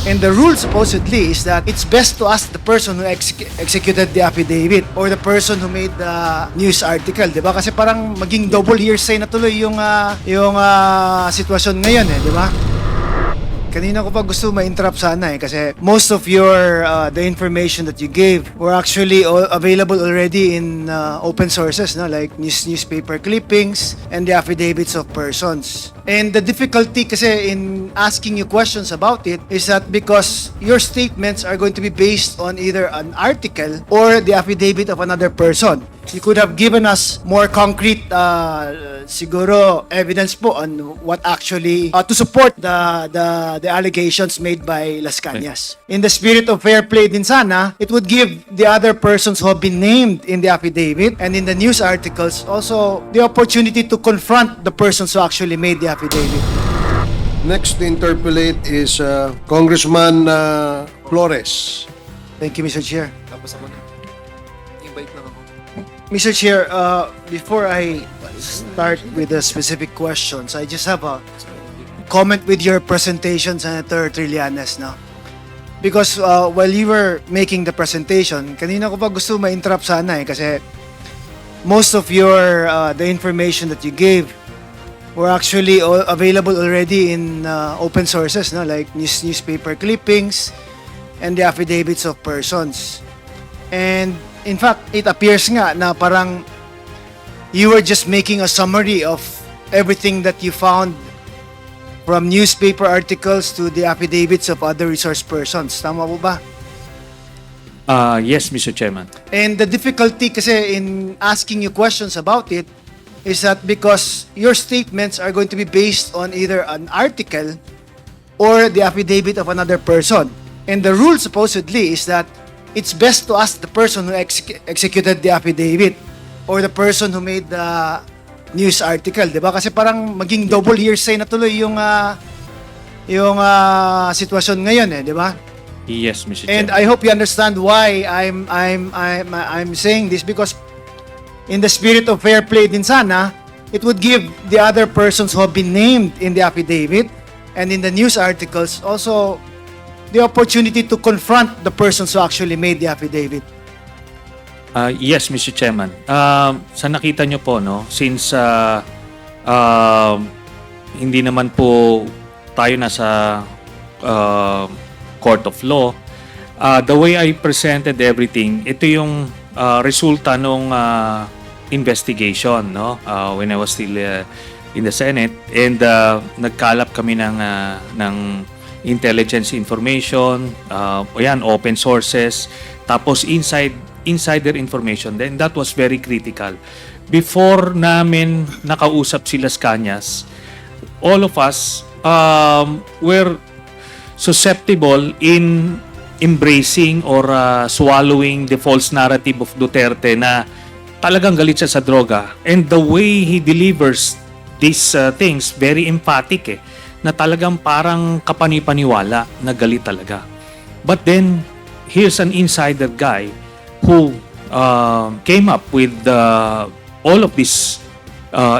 And the rule supposedly is that it's best to ask the person who executed the affidavit or the person who made the news article, 'di ba? Kasi parang maging double hearsay na tuloy yung sitwasyon ngayon di ba? Kanina ko pa gusto ma-interrupt sana kasi most of your the information that you gave were actually available already in open sources, no, like newspaper clippings and the affidavits of persons. And the difficulty kasi in asking you questions about it is that because your statements are going to be based on either an article or the affidavit of another person. You could have given us more concrete siguro evidence po on what actually to support the allegations made by Las Cañas. In the spirit of fair play din sana, it would give the other persons who have been named in the affidavit and in the news articles also the opportunity to confront the persons who actually made the affidavit. Next to interpolate is Congressman Flores. Thank you, Mr. Chair. Mr. Chair, before I start with the specific questions, I just have a comment with your presentation, Senator Trillanes, no? Because while you were making the presentation, kanina ko pa gusto ma-interrupt sana kasi most of your the information that you gave were actually available already in open sources, no, like newspaper clippings and the affidavits of persons. And in fact, it appears nga na parang you were just making a summary of everything that you found from newspaper articles to the affidavits of other resource persons. Tama po ba? Yes, Mr. Chairman. And the difficulty kasi in asking you questions about it is that because your statements are going to be based on either an article or the affidavit of another person. And the rule supposedly is that it's best to ask the person who executed the affidavit or the person who made the news article, 'di ba? Kasi parang maging double hearsay na tuloy yung sitwasyon ngayon di ba? Yes, Mr. And Chairman. I hope you understand why I'm saying this because in the spirit of fair play din sana, it would give the other persons who have been named in the affidavit and in the news articles also the opportunity to confront the persons who actually made the affidavit. Yes, Mr. Chairman. Sa nakita nyo po, no, since hindi naman po tayo nasa court of law, the way I presented everything, ito yung resulta ng investigation, no, when I was still in the Senate, and nagkalap kami ng intelligence information, yan, open sources, tapos insider information. Then that was very critical. Before namin nakausap si Las Cañas, all of us were susceptible in embracing or swallowing the false narrative of Duterte na talagang galit siya sa droga. And the way he delivers these things, very emphatic na talagang parang kapanipaniwala na galit talaga. But then, here's an insider guy who came up with all of this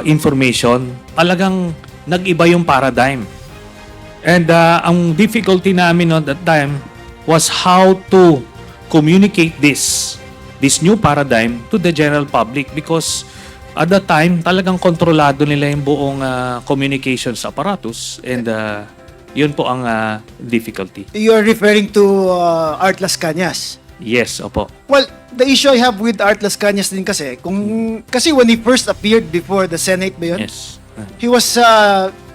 information. Talagang nag-iba yung paradigm. And ang difficulty namin at that time was how to communicate this new paradigm to the general public because at that time, talagang kontrolado nila yung buong communications apparatus and yun po ang difficulty. You're referring to Art Las Cañas? Yes, opo. Well, the issue I have with Art Las Cañas din kasi, kasi when he first appeared before the Senate ba yun? Yes. He was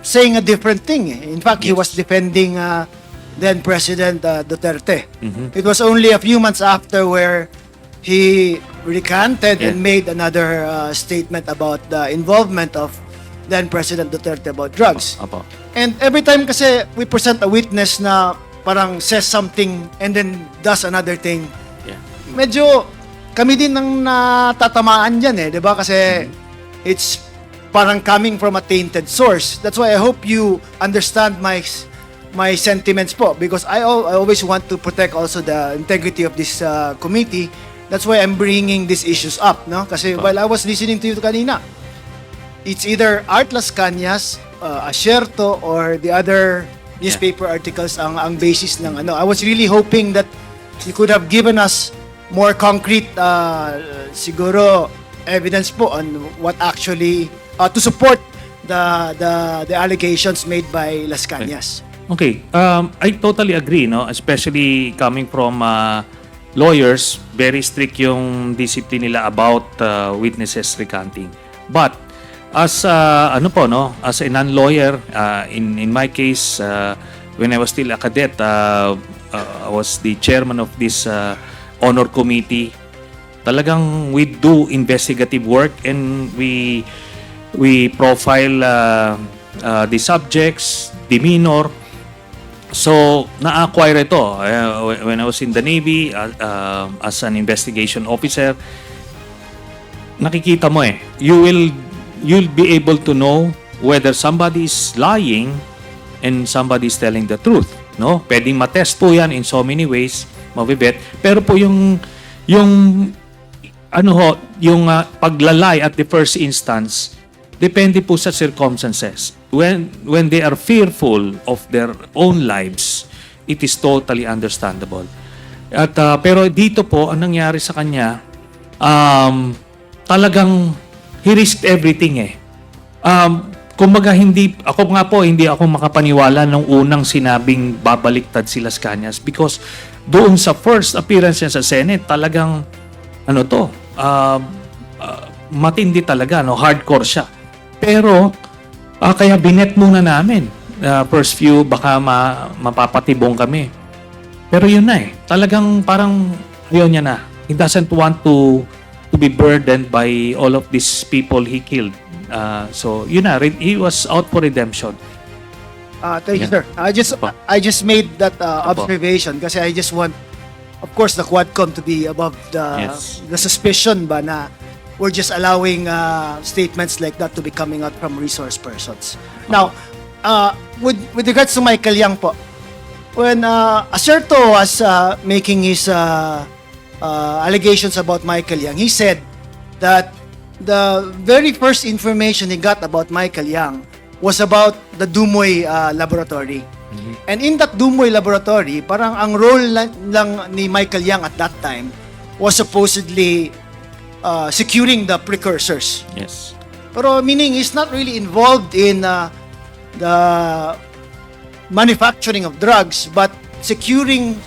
saying a different thing. In fact, he Yes. was defending then President Duterte. Mhm. It was only a few months after where he recanted Yeah. and made another statement about the involvement of then President Duterte about drugs. Opo. And every time kasi we present a witness na parang says something and then does another thing, Yeah. medyo kami din ang natatamaan dyan 'di ba? Kasi it's parang coming from a tainted source. That's why I hope you understand my sentiments po because I always want to protect also the integrity of this committee. That's why I'm bringing these issues up, no? Kasi while I was listening to you kanina, it's either Art Las Cañas, Asierto, or the other newspaper articles ang basis ng ano. I was really hoping that you could have given us more concrete siguro evidence po on what actually to support the allegations made by Las Cañas. Okay, I totally agree, no? Especially coming from lawyers, very strict yung discipline nila about witnesses recanting. But as ano po, no? As a non-lawyer, in my case, when I was still a cadet, I was the chairman of this honor committee. Talagang we do investigative work and we profile the subjects, demeanor. So, na-acquire ito. When I was in the Navy, as an investigation officer, nakikita mo you'll be able to know whether somebody is lying and somebody is telling the truth. No? Pwedeng matest po yan in so many ways, mabibet. Pero po yung paglalay at the first instance, depende po sa circumstances. When they are fearful of their own lives, it is totally understandable. At pero dito po ang nangyari sa kanya, talagang he risked everything kumbaga hindi ako makapaniwala nung unang sinabing babaliktad si Las Cañas because doon sa first appearance niya sa Senate, talagang matindi talaga, no, hardcore siya. Pero kaya binet muna namin. First few, baka mapapatibong kami. Pero yun na talagang parang ayaw niya na. He doesn't want to be burdened by all of these people he killed. So yun na, he was out for redemption. Thank you, sir. I just made that observation kasi I just want, of course, the Quadcom to be above the suspicion ba na we're just allowing statements like that to be coming out from resource persons. Now, with regards to Michael Yang po, when Acerto was making his allegations about Michael Yang, he said that the very first information he got about Michael Yang was about the Dumoy laboratory. And in that Dumoy laboratory, parang ang role lang ni Michael Yang at that time was supposedly securing the precursors. Yes. Pero meaning he's not really involved in the manufacturing of drugs, but securing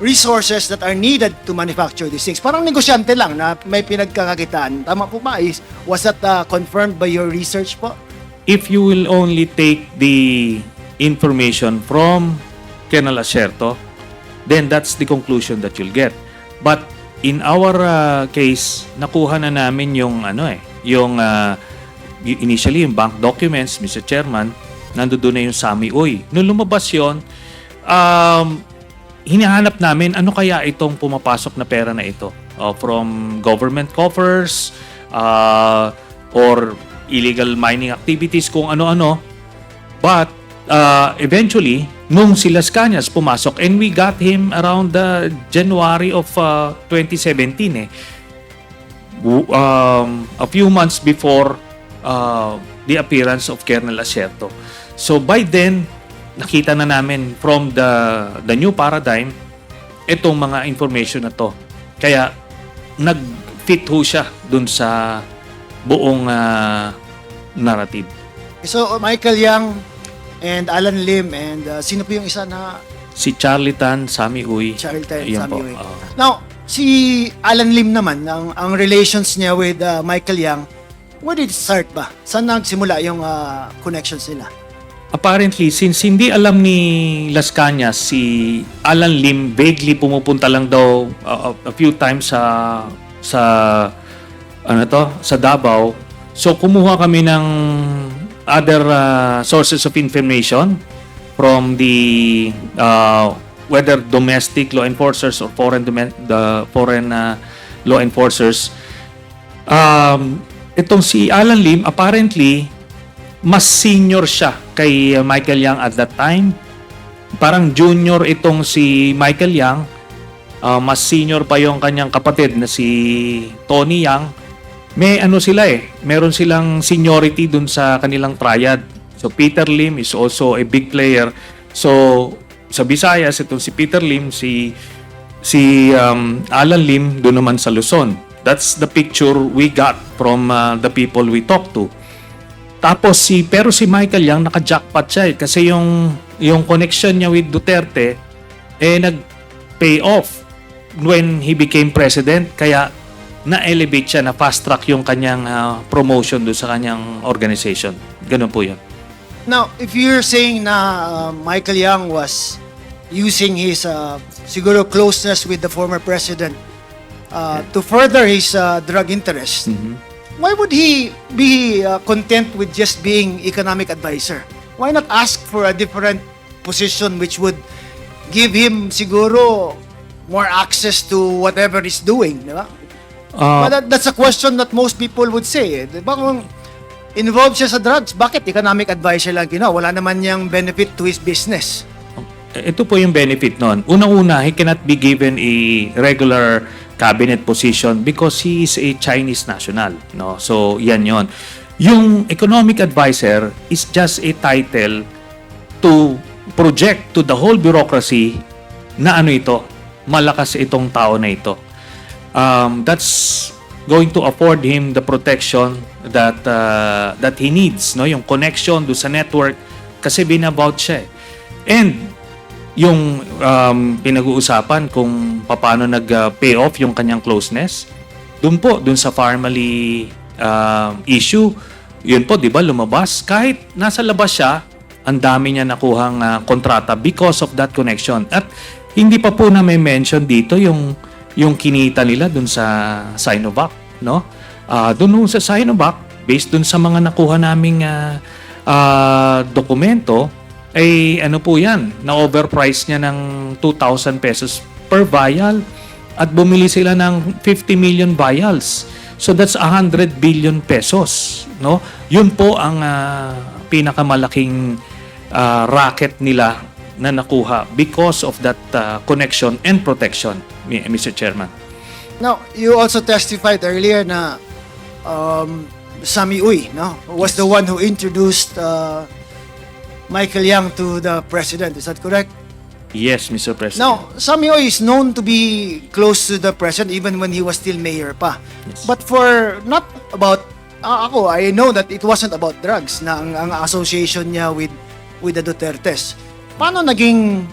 resources that are needed to manufacture these things. Parang negosyante lang na may pinagkakakitaan. Tama po ba? Was that confirmed by your research po? If you will only take the information from Colonel Acerto, then that's the conclusion that you'll get. But in our case, nakuha na namin yung initially yung bank documents, Mr. Chairman, nandoon na yung Sami Uy. Nung lumabas yun, hinahanap namin ano kaya itong pumapasok na pera na ito from government coffers or illegal mining activities, kung ano-ano. But eventually, nung si Las Cañas pumasok, and we got him around January of 2017 a few months before the appearance of Colonel Acerto. So by then, nakita na namin from the new paradigm itong mga information na to. Kaya nag-fit ho siya dun sa buong narrative. So Michael Yang and Alan Lim and sino po yung isa na Si Charlie Tan, Sami Uy. Charlie Tan, Ayun Sami po. Uy. Now, si Alan Lim naman, ang relations niya with Michael Yang, where did it start ba? Saan nagsimula yung connections nila? Apparently, since hindi alam ni Las Cañas, si Alan Lim vaguely pumupunta lang daw a few times sa Davao. So kumuha kami ng other sources of information from the whether domestic law enforcers or foreign law enforcers. Itong si Alan Lim, apparently mas senior siya kay Michael Yang at that time. Parang junior itong si Michael Yang. Mas senior pa yung kanyang kapatid na si Tony Yang. May meron silang seniority dun sa kanilang triad. So Peter Lim is also a big player So, sa Visayas, itong si Peter Lim, si Alan Lim, doon naman sa Luzon. That's the picture we got from the people we talked to. Tapos pero si Michael Yang naka-jackpot siya kasi yung connection niya with Duterte nag-pay off when he became president, kaya na-elevate siya, na fast track yung kanyang promotion do sa kanyang organization. Ganun po 'yun. Now, if you're saying na Michael Yang was using his siguro closeness with the former president to further his drug interest, why would he be content with just being economic advisor? Why not ask for a different position which would give him siguro more access to whatever he's doing, di ba? But that's a question that most people would say. Di ba kung involved siya sa drugs, bakit economic advisor lang ginawa? Wala naman niyang benefit to his business. Ito po yung benefit nun. Unang-una, he cannot be given a regular cabinet position because he is a Chinese national, no? So yan yon. Yung economic advisor is just a title to project to the whole bureaucracy na malakas itong tao na ito. That's going to afford him the protection that he needs, no? Yung connection do sa network kasi binabout siya. And yung pinag-uusapan kung paano nag-pay off yung kanyang closeness, dun sa family issue, yun po, di ba, lumabas. Kahit nasa labas siya, ang dami niya nakuhang kontrata because of that connection. At hindi pa po na may mention dito yung kinita nila dun sa Sinovac, no? Dun sa Sinovac, based dun sa mga nakuha naming dokumento, ay po yan, na-overprice niya ng 2,000 pesos per vial at bumili sila ng 50 million vials. So that's 100 billion pesos, no? Yun po ang pinakamalaking racket nila na nakuha because of that connection and protection, Mr. Chairman. Now, you also testified earlier na Sammy Uy, no, was the one who introduced Michael Yang to the president. Is that correct? Yes, Mr. President. Now, Sammy Uy is known to be close to the president even when he was still mayor pa. Yes. But for not about I know that it wasn't about drugs na ang association niya with the Dutertes. Paano naging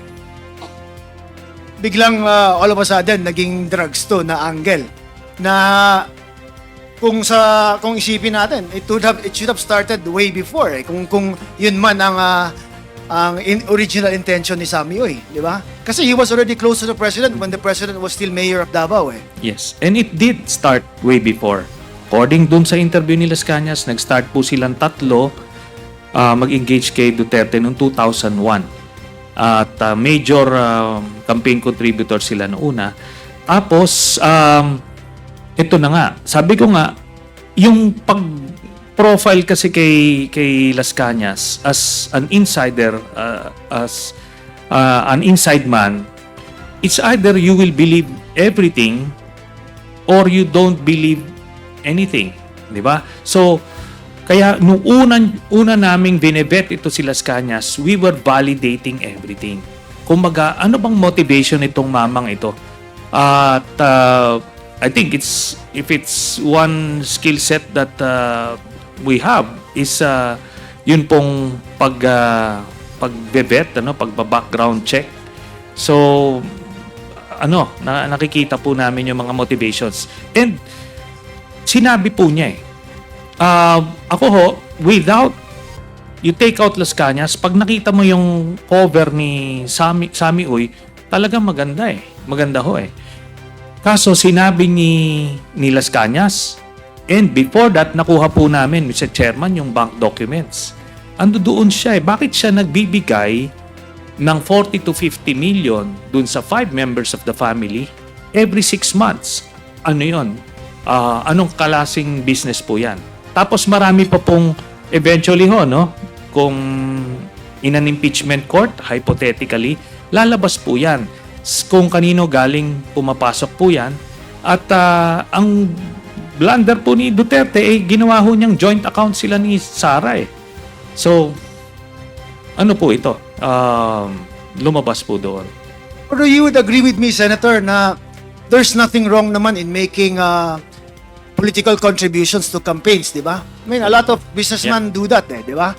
biglang all of a sudden naging drugs to na angle na kung isipin natin, it should have started way before kung yun man ang original intention ni Sammy Uy, di ba? Kasi he was already close to the president when the president was still mayor of Davao Yes, and it did start way before. According dun sa interview ni Las Cañas, nag-start po silang tatlo mag-engage kay Duterte noong 2001. At major campaign contributor sila noong una. Tapos ito na nga, sabi ko nga, yung pag-profile kasi kay Las Cañas as an insider, as an inside man, it's either you will believe everything or you don't believe anything. Di ba? So, kaya nung una naming binebet ito si Las Cañas, we were validating everything. Kumbaga, ano bang motivation itong mamang ito? At I think if it's one skill set that we have is yun pong pag-vet, pagba-background check. So nakikita po namin yung mga motivations. And sinabi po niya ako without you take out Las Cañas, pag nakita mo yung cover ni Sammy Uy, talagang maganda Maganda ho Kaso sinabi ni Las Cañas, and before that, nakuha po namin, Mr. Chairman, yung bank documents. Ando doon siya Bakit siya nagbibigay ng 40 to 50 million dun sa 5 members of the family every 6 months? Ano yun? Anong kalasing business po yan? Tapos marami pa pong eventually kung in an impeachment court, hypothetically, lalabas po yan. Kung kanino galing pumapasok po yan. At ang blunder po ni Duterte, ginawa ho niyang joint account sila ni Sara So, ano po ito? lumabas po doon. Pero you would agree with me, Senator, na there's nothing wrong naman in making political contributions to campaigns, di ba? I mean, a lot of businessmen do that, di ba?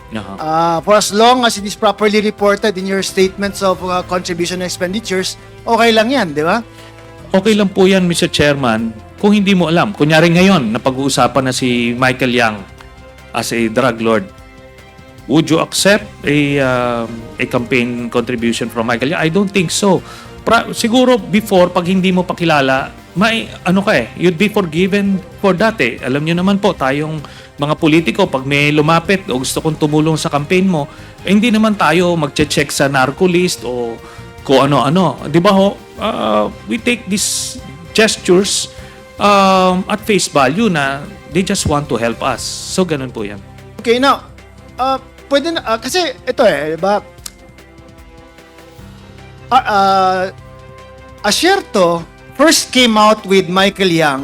For as long as it is properly reported in your statements of contribution expenditures, okay lang yan, di ba? Okay lang po yan, Mr. Chairman, kung hindi mo alam. Kunyari ngayon, napag-uusapan na si Michael Yang as a drug lord. Would you accept a campaign contribution from Michael Yang? I don't think so. Siguro before, pag hindi mo pakilala, you'd be forgiven for that eh. Alam niyo naman po, tayong mga politiko, pag may lumapit o gusto kong tumulong sa campaign mo, hindi naman tayo magche-check sa narco list o kung ano-ano. Di ba ho? We take these gestures at face value na they just want to help us. So, ganun po yan. Okay, now, pwede na, kasi ito di ba? Asierto first came out with Michael Yang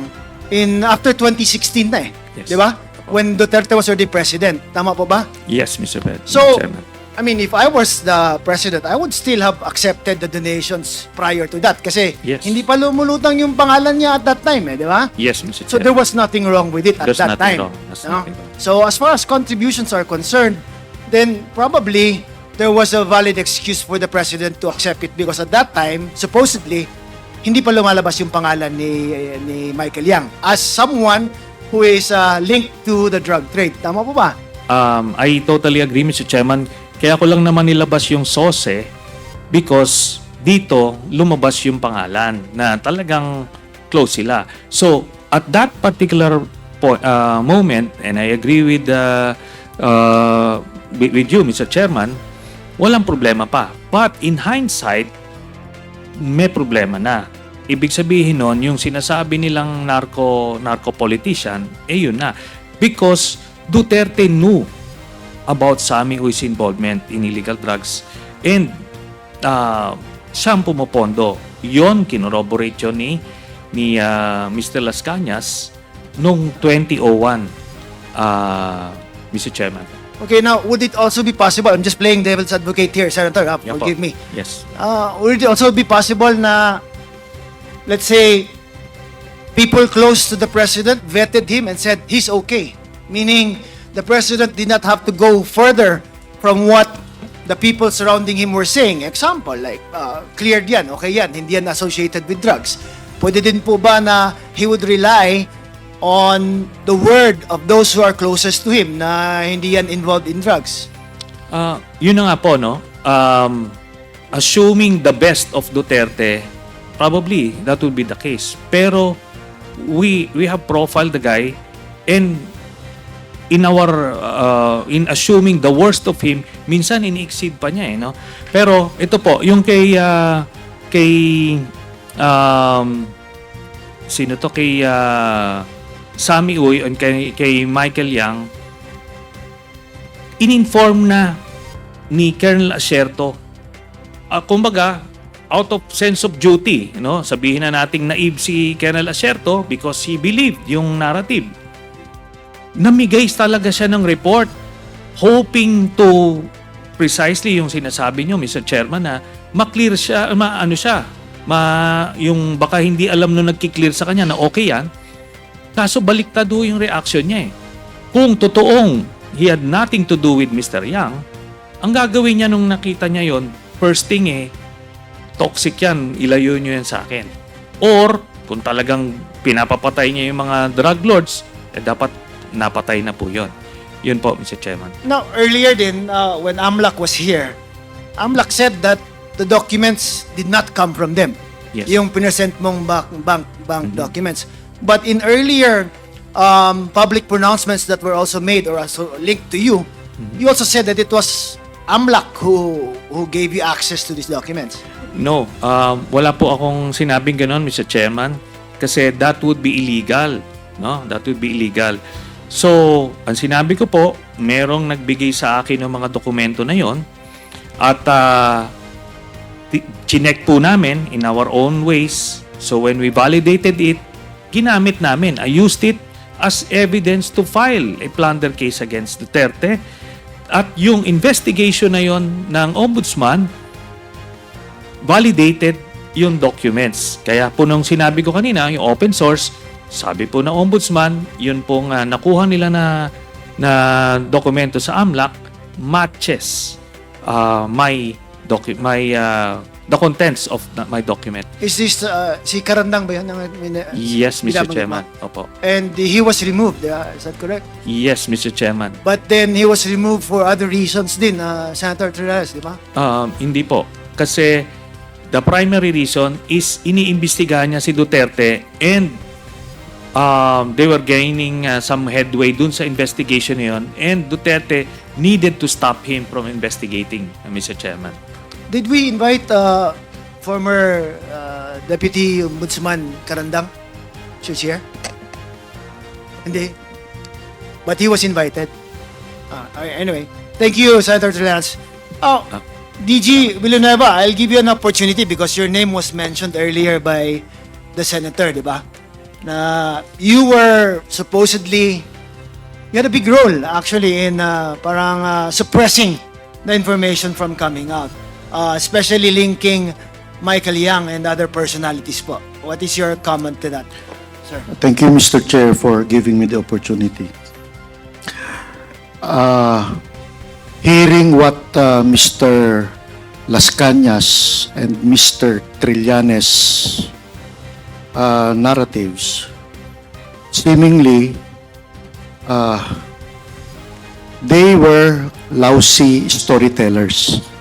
after 2016 na Yes. di ba? When Duterte was already president. Tama po ba? Yes, Mr. So, Chairman. I mean, if I was the president, I would still have accepted the donations prior to that kasi Yes. hindi pa lumulutang yung pangalan niya at that time, di ba? Yes, Mr. So Chairman. there was nothing wrong with it at There's that nothing time. wrong. There's no? nothing wrong. So as far as contributions are concerned, then probably there was a valid excuse for the president to accept it because at that time, supposedly, hindi pa lumalabas yung pangalan ni Michael Yang as someone who is linked to the drug trade. Tama po ba? I totally agree, Mr. Chairman. Kaya ko lang naman nilabas yung SOSE because dito lumabas yung pangalan na talagang close sila. So, at that particular moment, and I agree with you, Mr. Chairman, walang problema pa. But in hindsight, may problema na. Ibig sabihin nun, yung sinasabi nilang narco politician, yun na. Because Duterte knew about Sammy Uy's involvement in illegal drugs and siyang pumopondo. Yon, kinorroborate yun ni Mr. Las Cañas noong 2001, Mr. Chairman. Okay, now, would it also be possible, I'm just playing devil's advocate here, Senator, forgive me. Yes. Would it also be possible na, let's say, people close to the president vetted him and said he's okay? Meaning, the president did not have to go further from what the people surrounding him were saying. Example, like, cleared yan, okay yan, hindi yan associated with drugs. Pwede din po ba na he would rely on the word of those who are closest to him na hindi yan involved in drugs? Yun na nga po, no? Assuming the best of Duterte, probably that would be the case. Pero we have profiled the guy and in assuming the worst of him, minsan ini-exceed pa niya no? Pero ito po, yung kay sino to? Kay Sammy Uy and kay Michael Yang, in-inform na ni Colonel Asierto. Kumbaga, out of sense of duty, no? Sabihin na nating naive si Colonel Asierto because he believed yung narrative. Namigay talaga siya ng report hoping to precisely yung sinasabi nyo, Mr. Chairman, na ma-clear siya, yung baka hindi alam nung nagki-clear sa kanya na okay yan. Kaso baliktad yung reaction niya eh. Kung totoong he had nothing to do with Mr. Yang, ang gagawin niya nung nakita niya yon, first thing toxic yan, ilayo nyo yan sa akin. Or, kung talagang pinapapatay niya yung mga drug lords, dapat napatay na po yun. Yun po, Mr. Chairman. Now, earlier din, when AMLAC was here, AMLAC said that the documents did not come from them. Yes. Yung pinresent mong bank documents. But in earlier public pronouncements that were also made or also linked to you, you also said that it was AMLAC who gave you access to these documents. No, wala po akong sinabing ganon, Mr. Chairman, kasi that would be illegal. No, that would be illegal. So, ang sinabi ko po, merong nagbigay sa akin ng mga dokumento na yon at chinek po namin in our own ways. So, when we validated it, ginamit namin. I used it as evidence to file a plunder case against Duterte At yung investigation na yon ng ombudsman, validated yung documents. Kaya po nung sinabi ko kanina, yung open source, sabi po ng ombudsman, yun pong nakuha nila na dokumento sa AMLAC matches the contents of my document. Is this si Karandang ba yan? Yes, Mr. binabanggit Chairman. mo? Opo. And he was removed, is that correct? Yes, Mr. Chairman. But then he was removed for other reasons din, Senator Trillanes, di ba? Hindi po. Kasi the primary reason is iniimbestigahan niya si Duterte and they were gaining some headway dun sa investigation na yun, and Duterte needed to stop him from investigating, Mr. Chairman. Did we invite former Deputy Ombudsman Karandang to share? Hindi. But he was invited. Anyway, thank you, Senator Trillanes. DG Villanueva, I'll give you an opportunity because your name was mentioned earlier by the senator, di ba? Na you were supposedly, you had a big role actually in parang suppressing the information from coming out. Especially linking Michael Yang and other personalities po. What is your comment to that, sir? Thank you, Mr. Chair, for giving me the opportunity. Hearing what Mr. Las Cañas and Mr. Trillanes narratives, seemingly they were lousy storytellers.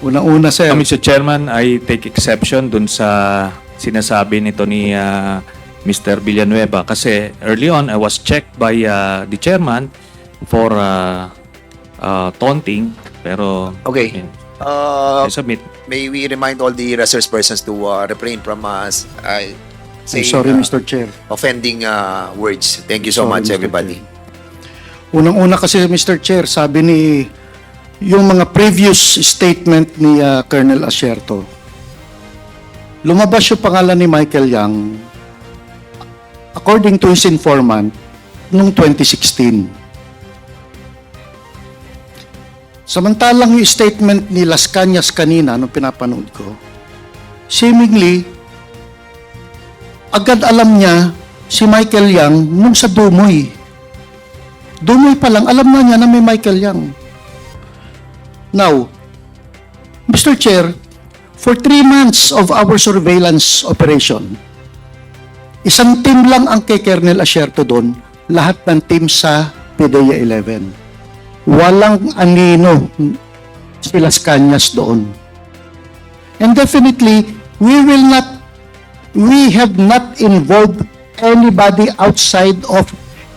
Una-una, sir. Mr. Chairman, I take exception dun sa sinasabi nito ni Mr. Villanueva kasi early on I was checked by the chairman for taunting, pero Okay. I submit. May we remind all the resource persons to refrain from saying, Sorry, Mr. Chair. offending words. Thank you so Sorry, much, Mr. everybody. Unang-una kasi, Mr. Chair, sabi ni yung mga previous statement ni Colonel Asierto, lumabas yung pangalan ni Michael Yang according to his informant noong 2016. Samantalang yung statement ni Las Cañas kanina nung pinapanood ko, seemingly agad alam niya si Michael Yang nung sa Dumoy. Dumoy pa lang, alam na niya na may Michael Yang. Now, Mr. Chair, for 3 months of our surveillance operation, isang team lang ang kay Colonel Asierto doon, lahat ng team sa PDEA 11. Walang anino si Las Cañas doon. And definitely, we have not involved anybody outside of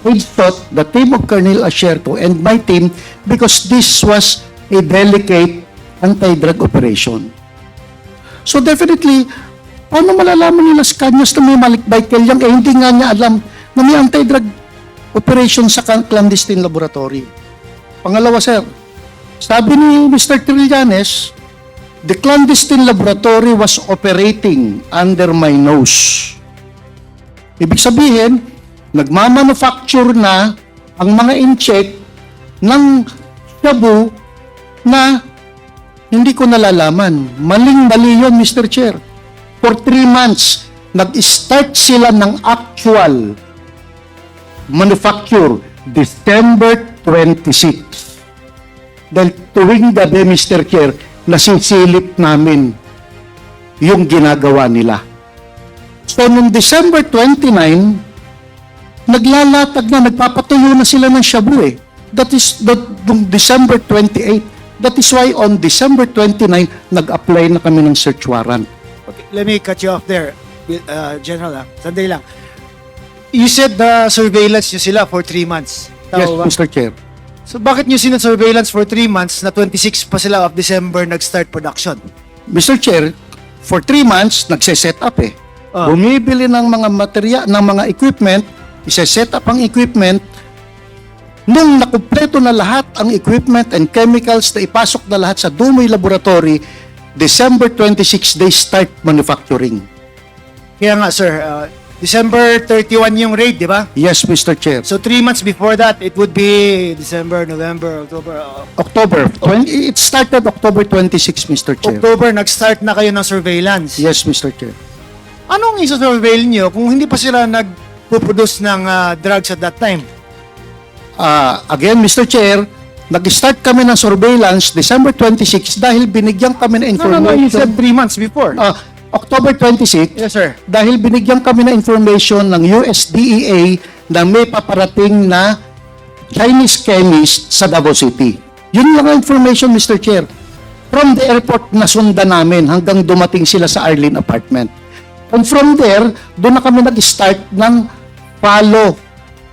the team of Colonel Asierto and my team because this was a delicate anti-drug operation. So definitely, paano malalaman ni Las Cañas na may Michael Yang hindi nga niya alam na may anti-drug operation sa clandestine laboratory. Pangalawa, sir, sabi ni Mr. Trillanes, the clandestine laboratory was operating under my nose. Ibig sabihin, nagmamanufacture na ang mga in-check ng shabu na hindi ko nalalaman. Maling-mali yun, Mr. Chair. For 3 months, nag-start sila ng actual manufacture December 26. Dahil tuwing gabi, Mr. Chair, nasisilip namin yung ginagawa nila. So, noong December 29, naglalatag na, nagpapatuyo na sila ng shabu eh. That is noong December 28. That is why on December 29, nag-apply na kami ng search warrant. Okay, let me cut you off there, General. Sandali lang. You said the surveillance nyo sila for 3 months. Tama Yes, ba? Mr. Chair. So bakit nyo surveillance for 3 months na 26 pa sila of December nag-start production? Mr. Chair, for 3 months, nagse-set up eh. Bumibili ng mga material, ng mga equipment, ise-set up ang equipment. Nung nakumpleto na lahat ang equipment and chemicals na ipasok na lahat sa Dumoy Laboratory, December 26, they start manufacturing. Kaya nga, sir, December 31 yung raid, di ba? Yes, Mr. Chair. So 3 months before that, it would be December, November, October. It started October 26, Mr. Chair. October, nag-start na kayo ng surveillance. Yes, Mr. Chair. Anong isa-surveil nyo kung hindi pa sila nagpuproduce ng drugs at that time? Again, Mr. Chair, nag-start kami ng surveillance December 26 dahil binigyan kami ng No, you said information. 3 months before. October 26, Yes, sir. dahil binigyan kami ng information ng USDEA na may paparating na Chinese chemist sa Davao City. Yun lang ang information, Mr. Chair. From the airport, nasundan namin hanggang dumating sila sa Arlene apartment. And from there, doon na kami nag-start ng follow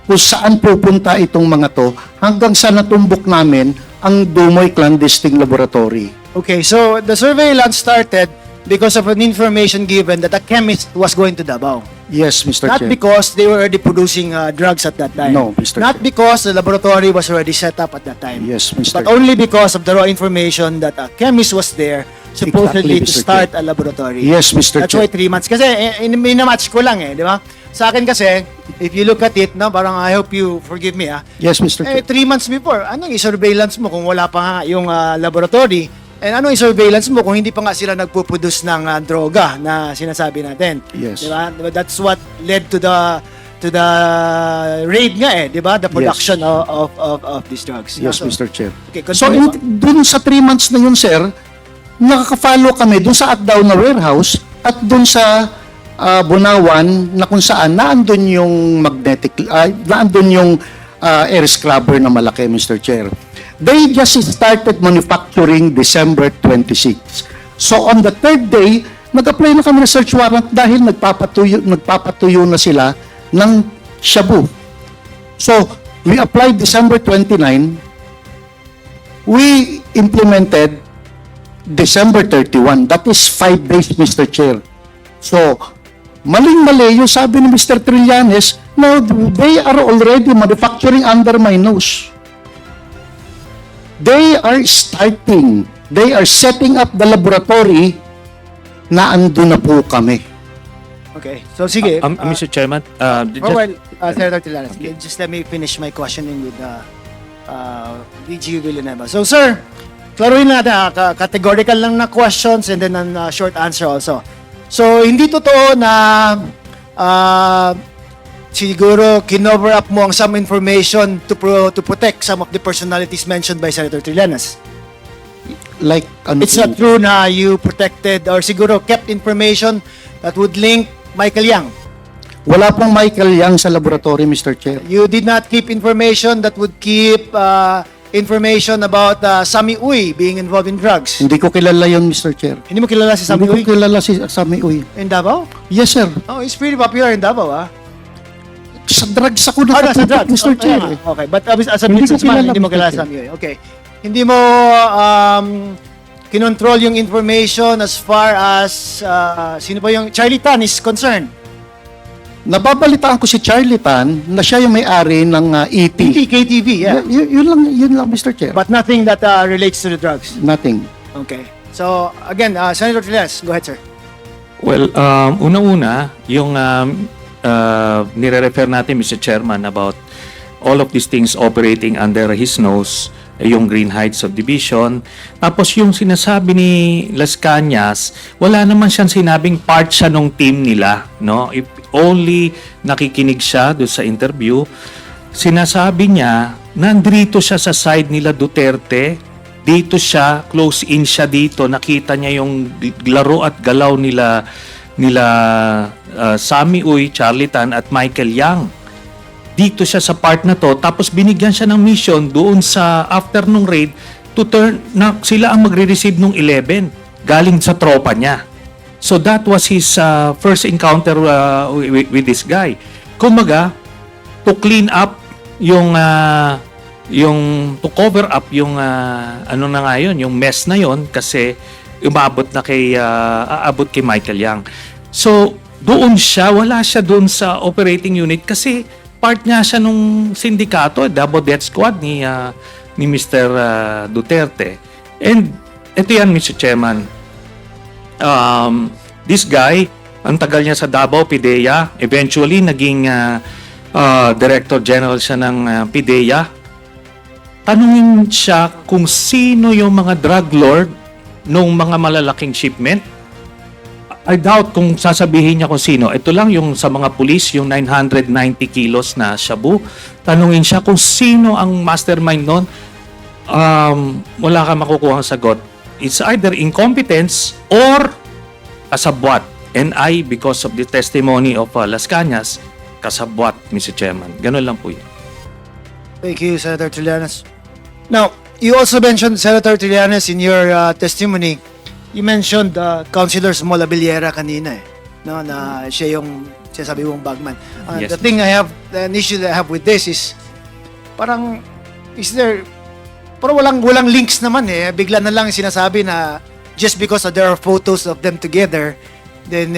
kung saan pupunta itong mga to hanggang sa natumbok namin ang Dumoy Clandestine Laboratory. Okay, so the surveillance started because of an information given that a chemist was going to Davao. Yes, Mr. Not Chair. because they were already producing drugs at that time. No, Mr. Not Chair. because the laboratory was already set up at that time. Yes, Mr. But only because of the raw information that a chemist was there supposedly Exactly, to Mr. start a laboratory. Yes, Mr. That's why Chair. 3 months. Kasi minamatch ko lang di ba? Sa akin kasi, if you look at it, no, parang I hope you forgive me, Yes, Mr. Chair. 3 months before, anong i-surveillance mo kung wala pa nga yung laboratory? And anong i-surveillance mo kung hindi pa nga sila nagpuproduce ng droga na sinasabi natin? Yes. Diba? That's what led to the raid nga di ba? The production of these drugs. Yes, So, Mr. Chair. Okay, So, continue. dun sa 3 months na yun, sir, nakaka-follow kami dun sa Akdaw na warehouse at dun sa Bunawan na kung saan naandun yung naandun yung air scrubber na malaki, Mr. Chair. They just started manufacturing December 26. So, on the third day, nag-apply na kami ng search warrant dahil nagpapatuyo na sila ng shabu. So, we applied December 29. We implemented December 31. That is 5 days, Mr. Chair. So, maling-mali yung sabi ni Mr. Trillanes na they are already manufacturing under my nose. They are setting up the laboratory na ando na po kami. Okay, so sige. Mr. Chairman, Senator Trillanes, just let me finish my questioning with DG Villanueva. So, sir, klaruhin natin, categorical lang na questions and then a short answer also. So, hindi totoo na siguro kinover up mo ang some information to protect some of the personalities mentioned by Senator Trillanes. Like, ano It's not true na you protected or siguro kept information that would link Michael Yang. Wala pong Michael Yang sa laboratory, Mr. Chair. You did not keep information that would keep information about Sami Uy being involved in drugs. Hindi ko kilala yon, Mr. Chair. Hindi mo kilala si Sami Hindi Uy? ko kilala si Sami Uy. In Davao? Yes, sir. Oh, he's pretty popular in Davao, Sa drugs ako nasa nakatutok, drugs. Mr. Chair. Okay, but as a Hindi ko businessman, kilala, hindi mo Mr. kilala Chair. Sami Uy. Okay. Hindi mo kinontrol yung information as far as sino pa yung Charlie Tan is concerned. Nababalitaan ko si Charlie Tan na siya yung may-ari ng ET. KTV, yeah. Yun lang, Mr. Chair. But nothing that relates to the drugs. Nothing. Okay. So, again, Senator Trillanes, go ahead, sir. well, una-una, yung nire-refer natin, Mr. Chairman, about all of these things operating under his nose, yung Green Heights Subdivision. Tapos yung sinasabi ni Las Cañas, wala naman siyang sinabing part siya nung team nila, no? If only nakikinig siya doon sa interview, sinasabi niya, nandito siya sa side nila Duterte, dito siya, close in siya dito, nakita niya yung laro at galaw nila Sami Uy, Charlie Tan at Michael Yang. Dito siya sa part na to, tapos binigyan siya ng mission doon sa after nung raid to turn na sila ang magre-receive nung 11 galing sa tropa niya. So that was his first encounter with this guy. Kumaga, to clean up yung to cover up yung ano na nga yun, yung mess na yon kasi umabot na aabot kay Michael Yang. So doon siya, wala siya doon sa operating unit kasi part niya siya nung sindikato, Double Death Squad ni Mr. Duterte. And ito yan, Mr. Chairman. This guy, Ang tagal niya sa Davao, PIDEA. Eventually, naging Director General siya ng PIDEA. Tanungin siya kung sino yung mga drug lord nung mga malalaking shipment. I doubt kung sasabihin niya kung sino. Ito lang yung sa mga pulis, yung 990 kilos na shabu. Tanungin siya kung sino ang mastermind nun. Wala ka makukuha ang sagot. It's either incompetence or kasabwat. And I, because of the testimony of Las Cañas, kasabwat, Mr. Chairman. Ganun lang po yun. Thank you, Senator Trillanes. Now, you also mentioned, Senator Trillanes, in your testimony, you mentioned Councilor Small Abiliera kanina no, na siya yung sabi mong bagman. Yes. The thing an issue that I have with this is, parang, walang links naman bigla na lang sinasabi na just because there are photos of them together, then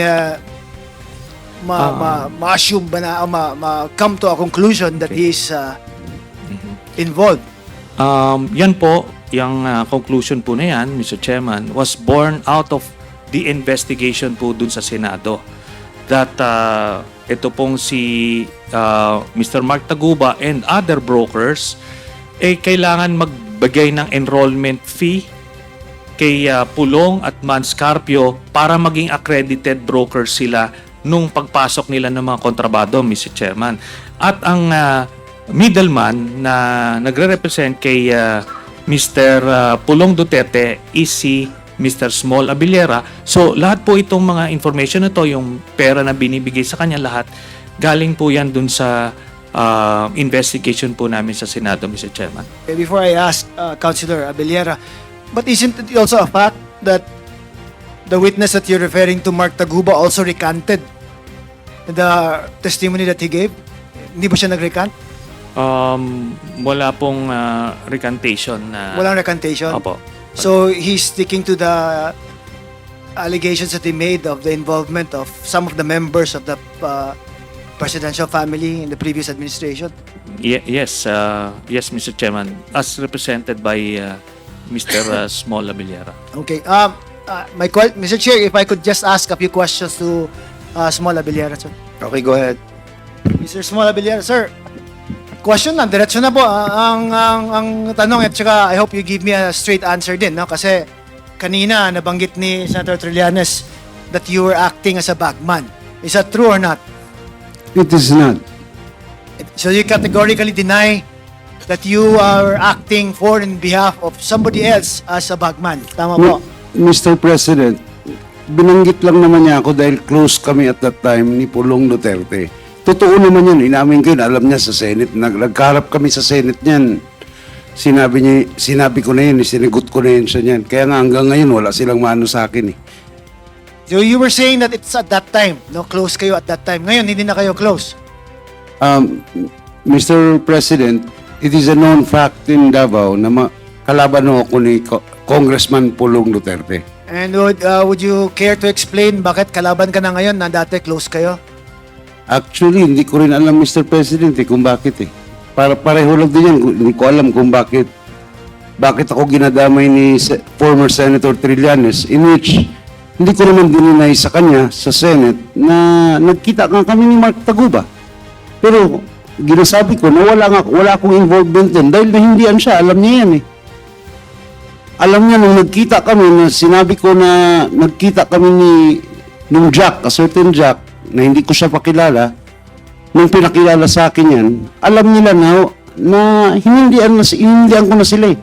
ma-assume ba na, come to a conclusion that he is involved. Yan po, yung conclusion po na yan, Mr. Chairman, was born out of the investigation po dun sa Senado. That ito pong si Mr. Mark Taguba and other brokers kailangan magbigay ng enrollment fee kay Pulong at Manscarpio para maging accredited brokers sila nung pagpasok nila ng mga kontrabado, Mr. Chairman. At ang middleman na nagre-represent kay Mr. Pulong Duterte is si Mr. Small Abiliera. So, lahat po itong mga information na to, yung pera na binibigay sa kanya, lahat, galing po yan dun sa investigation po namin sa Senado, Mr. Chairman. Before I ask Councilor Abiliera, but isn't it also a fact that the witness that you're referring to, Mark Taguba, also recanted the testimony that he gave? Hindi ba siya nag-recant? Wala pong recantation. Walang recantation? Opo. So, he's sticking to the allegations that he made of the involvement of some of the members of the presidential family in the previous administration? Yes, Mr. Chairman. As represented by Mr. Small Abiliera. Okay. Mr. Chair, if I could just ask a few questions to Small Abiliera, sir. Okay, go ahead. Mr. Small Abiliera, sir. Question lang, diretso na po ang tanong at saka I hope you give me a straight answer din, no? Kasi kanina nabanggit ni Senator Trillanes that you were acting as a bagman. Is that true or not? It is not. So you categorically deny that you are acting for in behalf of somebody else as a bagman. Tama po? Mr. President, binanggit lang naman niya ako dahil close kami at that time ni Pulong Duterte. Totoo naman yun, inamin ko yun, alam niya sa Senate. Nagkaharap kami sa Senate niyan. Sinabi ko na yun, sinigot ko na yun siya niyan. Kaya nga hanggang ngayon, wala silang mano sa akin eh. So you were saying that it's at that time, no? Close kayo at that time. Ngayon, hindi na kayo close. Mr. President, it is a known fact in Davao na kalaban ako ni Congressman Pulong Duterte. And would you care to explain bakit kalaban ka na ngayon na dati close kayo? Actually, hindi ko rin alam, Mr. President, kung bakit eh. Pareho lang din yan, hindi ko alam kung bakit. Bakit ako ginadamay ni former Senator Trillanes, in which hindi ko naman dininay sa kanya, sa Senate, na nagkita nga kami ni Mark Taguba. Pero, ginasabi ko na wala akong involvement din dahil nahindihan siya, alam niya yan eh. Alam niya nung nagkita kami, na sinabi ko na nagkita kami nung Jack, a certain Jack, na hindi ko siya pakilala, nung pinakilala sa akin yan, alam nila na hinindihan ko na sila eh.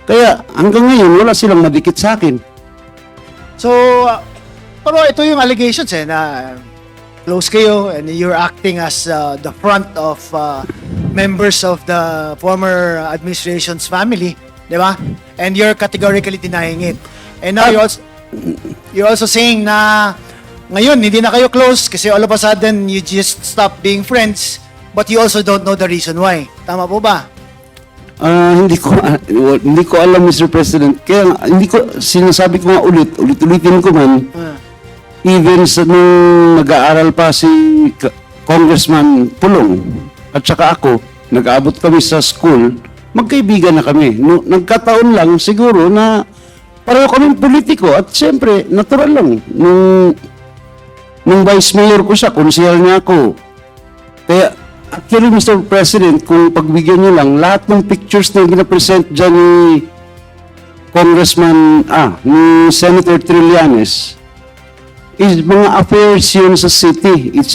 Kaya hanggang ngayon, wala silang madikit sa akin. So, pero ito yung allegations na close kayo and you're acting as the front of members of the former administration's family, di ba? And you're categorically denying it. And now you're also saying na ngayon, hindi na kayo close kasi all of a sudden, you just stop being friends but you also don't know the reason why. Tama po ba? Hindi ko alam, Mr. President. Kaya sinasabi ko nga ulitin ko man, even nung nag-aaral pa si Congressman Pulong at saka ako, nag-aabot kami sa school, magkaibigan na kami. Nagkataon lang siguro na pareho kaming politiko at siyempre, natural lang. Nung vice mayor ko siya, konsehal niya ako. Kaya, actually, Mr. President, kung pagbigyan niyo lang, lahat ng pictures na gina-present dyan ni ni Senator Trillanes, is mga affairs yun sa city. It's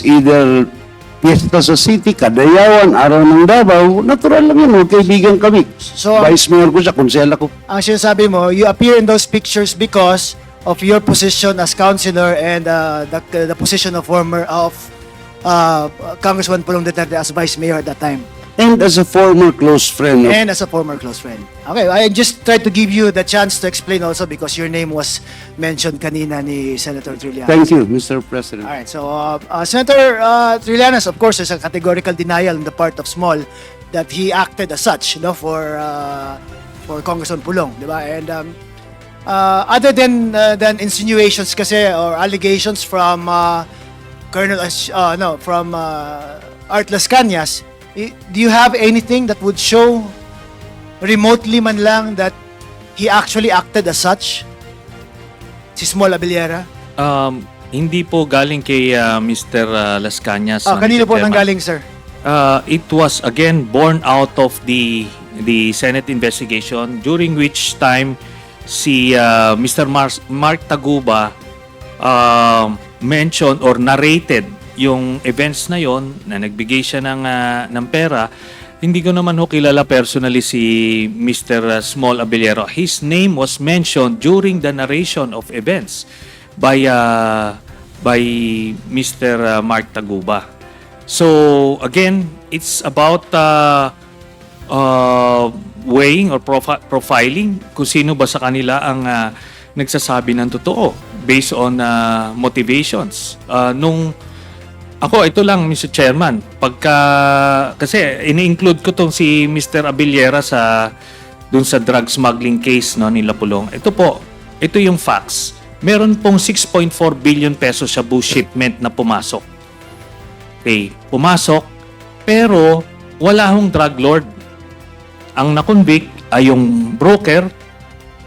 either piyesta sa city, Kadayawan, Araw ng Davao, natural lang yun, kaibigan kami. So, Vice Mayor ko siya, konsehal ako. ang sinasabi mo, you appear in those pictures because of your position as councilor and the position of Congressman Pulong Duterte as Vice Mayor at that time. And as a former close friend of And as a former close friend. Okay, I just tried to give you the chance to explain also because your name was mentioned kanina ni Senator Trillanes. Thank you, Mr. President. All right, so Senator Trillanes, of course, there's a categorical denial on the part of Small that he acted as such, for Congressman Pulong, di ba? And other than insinuations kasi or allegations from Art Las Cañas, do you have anything that would show remotely man lang that he actually acted as such? Si Small Abiliera? Hindi po galing kay Mr. Las Cañas. Kanino Mr. po Chairman. nanggaling, sir? It was again born out of the Senate investigation during which time si Mr. Mark Taguba mentioned or narrated yung events na yon na nagbigay siya ng pera. Hindi ko naman ho kilala personally si Mr. Small Abiliero. His name was mentioned during the narration of events by Mr. Mark Taguba. So again, it's about weighing or profiling kung sino ba sa kanila ang nagsasabi ng totoo based on motivations. Ako, ito lang, Mr. Chairman, kasi ini-include ko tong si Mr. Abiliera dun sa drug smuggling case ni Lapulong. Ito yung facts. Meron pong 6.4 billion pesos sa bull shipment na pumasok. Okay, pumasok, pero wala hong drug lord. Ang na-convict ay yung broker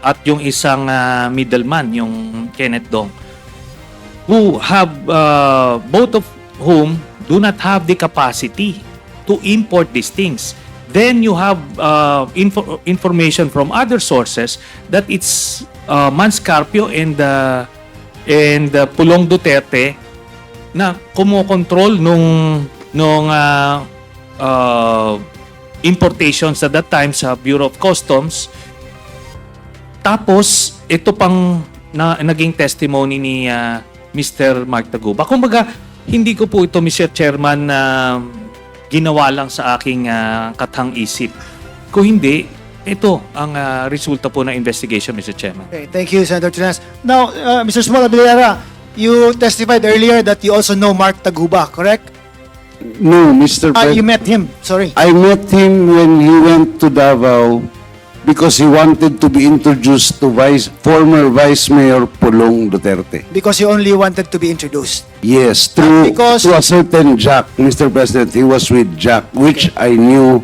at yung isang middleman, yung Kenneth Dong, who have both of whom do not have the capacity to import these things. Then you have information from other sources that it's Manscarpio and Pulong Duterte na kumokontrol nung importations at that time sa Bureau of Customs. Tapos ito pang naging testimony ni Mr. Mark Taguba. Kumbaga, hindi ko po ito, Mr. Chairman, ginawa lang sa aking kathang isip. Kung hindi, ito ang resulta po ng investigation, Mr. Chairman. Okay, thank you, Senator Trillanes. Now, Mr. Small Abiliera, you testified earlier that you also know Mark Taguba, correct? No, Mr. You President. met him, sorry. I met him when he went to Davao because he wanted to be introduced to former Vice Mayor Pulong Duterte. Because you only wanted to be introduced. Yes, Not because- to a certain Jack, Mr. President. He was with Jack, which I knew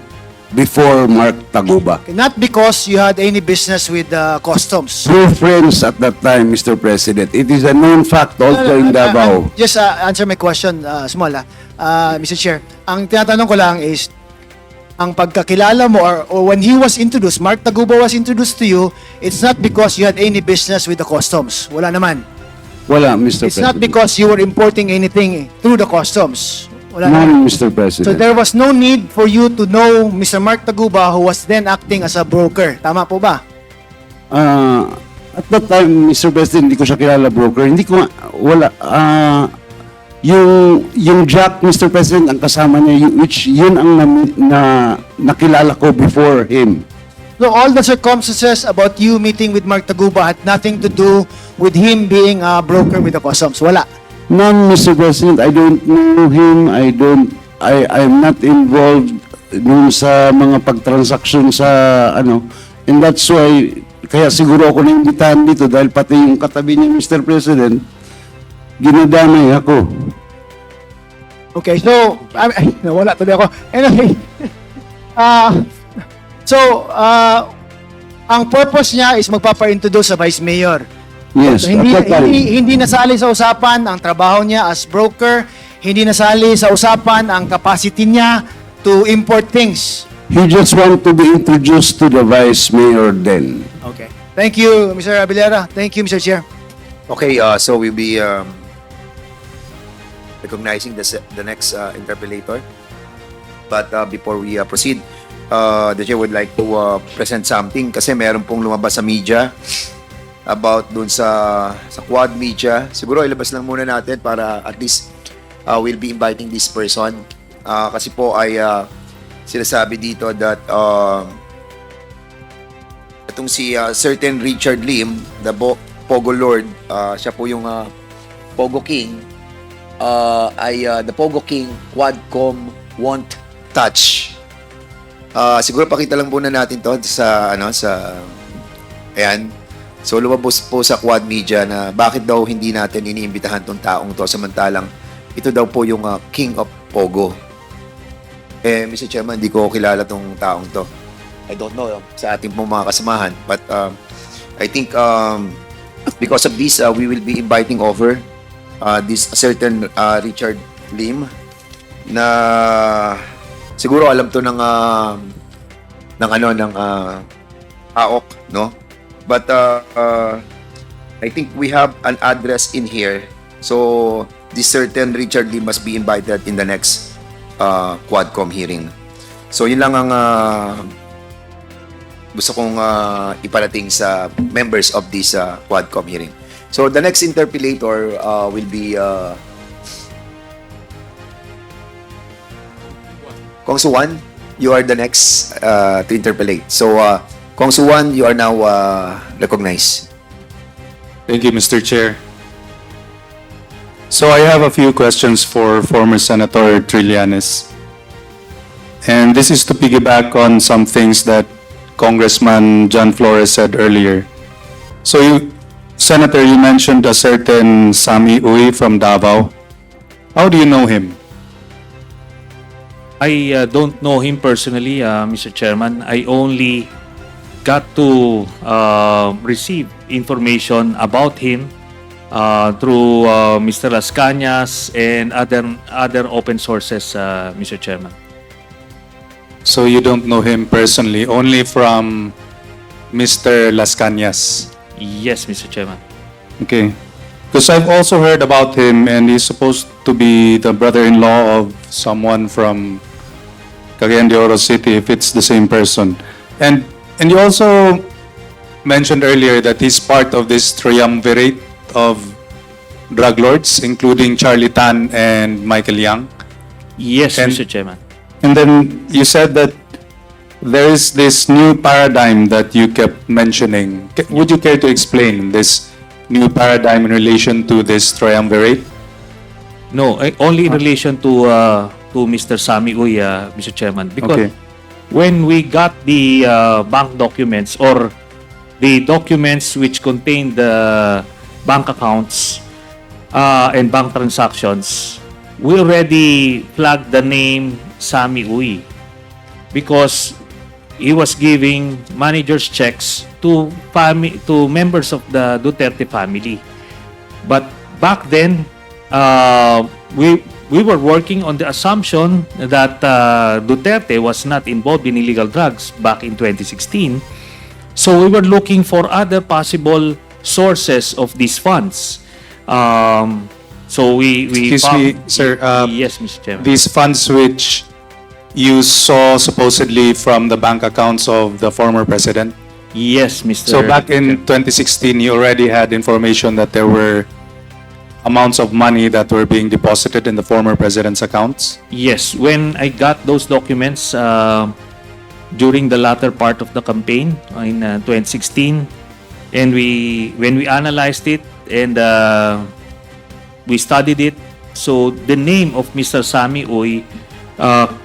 before Mark Taguba. Not because you had any business with customs. We're friends at that time, Mr. President. It is a known fact also in Davao. Just answer my question, Small, Mr. Chair. Ang tinatanong ko lang is, ang pagkakilala mo or when he was introduced, Mark Taguba was introduced to you, it's not because you had any business with the customs. Wala naman. Wala, Mr. It's not President. because you were importing anything through the customs. Wala None, naman. Mr. So President. there was no need for you to know Mr. Mark Taguba who was then acting as a broker. Tama po ba? At that time, Mr. President, hindi ko siya kilala broker. Hindi ko, wala, yung Jack, Mr. President, ang kasama niya, which yun ang nakilala ko before him. So all the circumstances about you meeting with Mark Taguba had nothing to do with him being a broker with the customs. Wala. None, Mr. President. I don't know him. I'm not involved dun sa mga pagtransaksyon sa and that's why, kaya siguro ako naimbitahan dito dahil pati yung katabi niya, Mr. President, ginadamay ako. Okay, so, nawala tuloy ako. Anyway, ang purpose niya is magpapa-introduce sa Vice Mayor. Yes. Hindi, at that time. hindi nasali sa usapan ang trabaho niya as broker, hindi nasali sa usapan ang capacity niya to import things. He just want to be introduced to the Vice Mayor then. Okay. Thank you, Mr. Abilera. Thank you, Mr. Chair. Okay, so we'll be recognizing the next interpellator. But before we proceed, the chair would like to present something kasi meron pong lumabas sa media about dun sa quad media. Siguro ilabas lang muna natin para at least we'll be inviting this person. Kasi po ay sinasabi dito that itong si certain Richard Lim, the Pogo Lord, siya po yung Pogo King, the Pogo King Quadcom won't touch. Siguro pakita lang muna natin to sa ayan. So lumabas po sa Quad Media na bakit daw hindi natin iniimbitahan tong taong to samantalang ito daw po yung King of Pogo. Mr. Chairman, hindi ko kilala tong taong to. I don't know sa ating pong mga kasamahan, but I think because of this, we will be inviting over this certain Richard Lim na siguro alam to ng AOK, no? But I think we have an address in here. So this certain Richard Lim must be invited in the next Quadcom hearing. So yun lang ang gusto kong iparating sa members of this Quadcom hearing. So the next interpellator will be Kong Suwan. You are the next to interpellate. So Kong Suwan, you are now recognized. Thank you, Mr. Chair. So I have a few questions for former Senator Trillanes. And this is to piggyback on some things that Congressman John Flores said earlier. So Senator, you mentioned a certain Sami Uy from Davao. How do you know him? I don't know him personally, Mr. Chairman. I only got to receive information about him through Mr. Las Cañas and other open sources, Mr. Chairman. So you don't know him personally, only from Mr. Las Cañas. Yes, Mr. Chairman. Okay. Because I've also heard about him, and he's supposed to be the brother-in-law of someone from Cagayan de Oro City, if it's the same person. And you also mentioned earlier that he's part of this triumvirate of drug lords, including Charlie Tan and Michael Yang. Yes, And- Mr. Chairman. And then you said that there is this new paradigm that you kept mentioning. Would you care to explain this new paradigm in relation to this triumvirate? No, only in relation to Mr. Sami Uy, Mr. Chairman. Because Okay. when we got the bank documents or the documents which contain the bank accounts and bank transactions, we already flagged the name Sami Uy because he was giving manager's checks to members of the Duterte family. But back then, we were working on the assumption that Duterte was not involved in illegal drugs back in 2016. So we were looking for other possible sources of these funds. So we Excuse found- me, sir. yes, Mr. Chairman. These funds which you saw supposedly from the bank accounts of the former president. Yes, Mr. So back in 2016, you already had information that there were amounts of money that were being deposited in the former president's accounts. Yes, when I got those documents during the latter part of the campaign in 2016, and when we analyzed it and we studied it, so the name of Mr. Sami Uy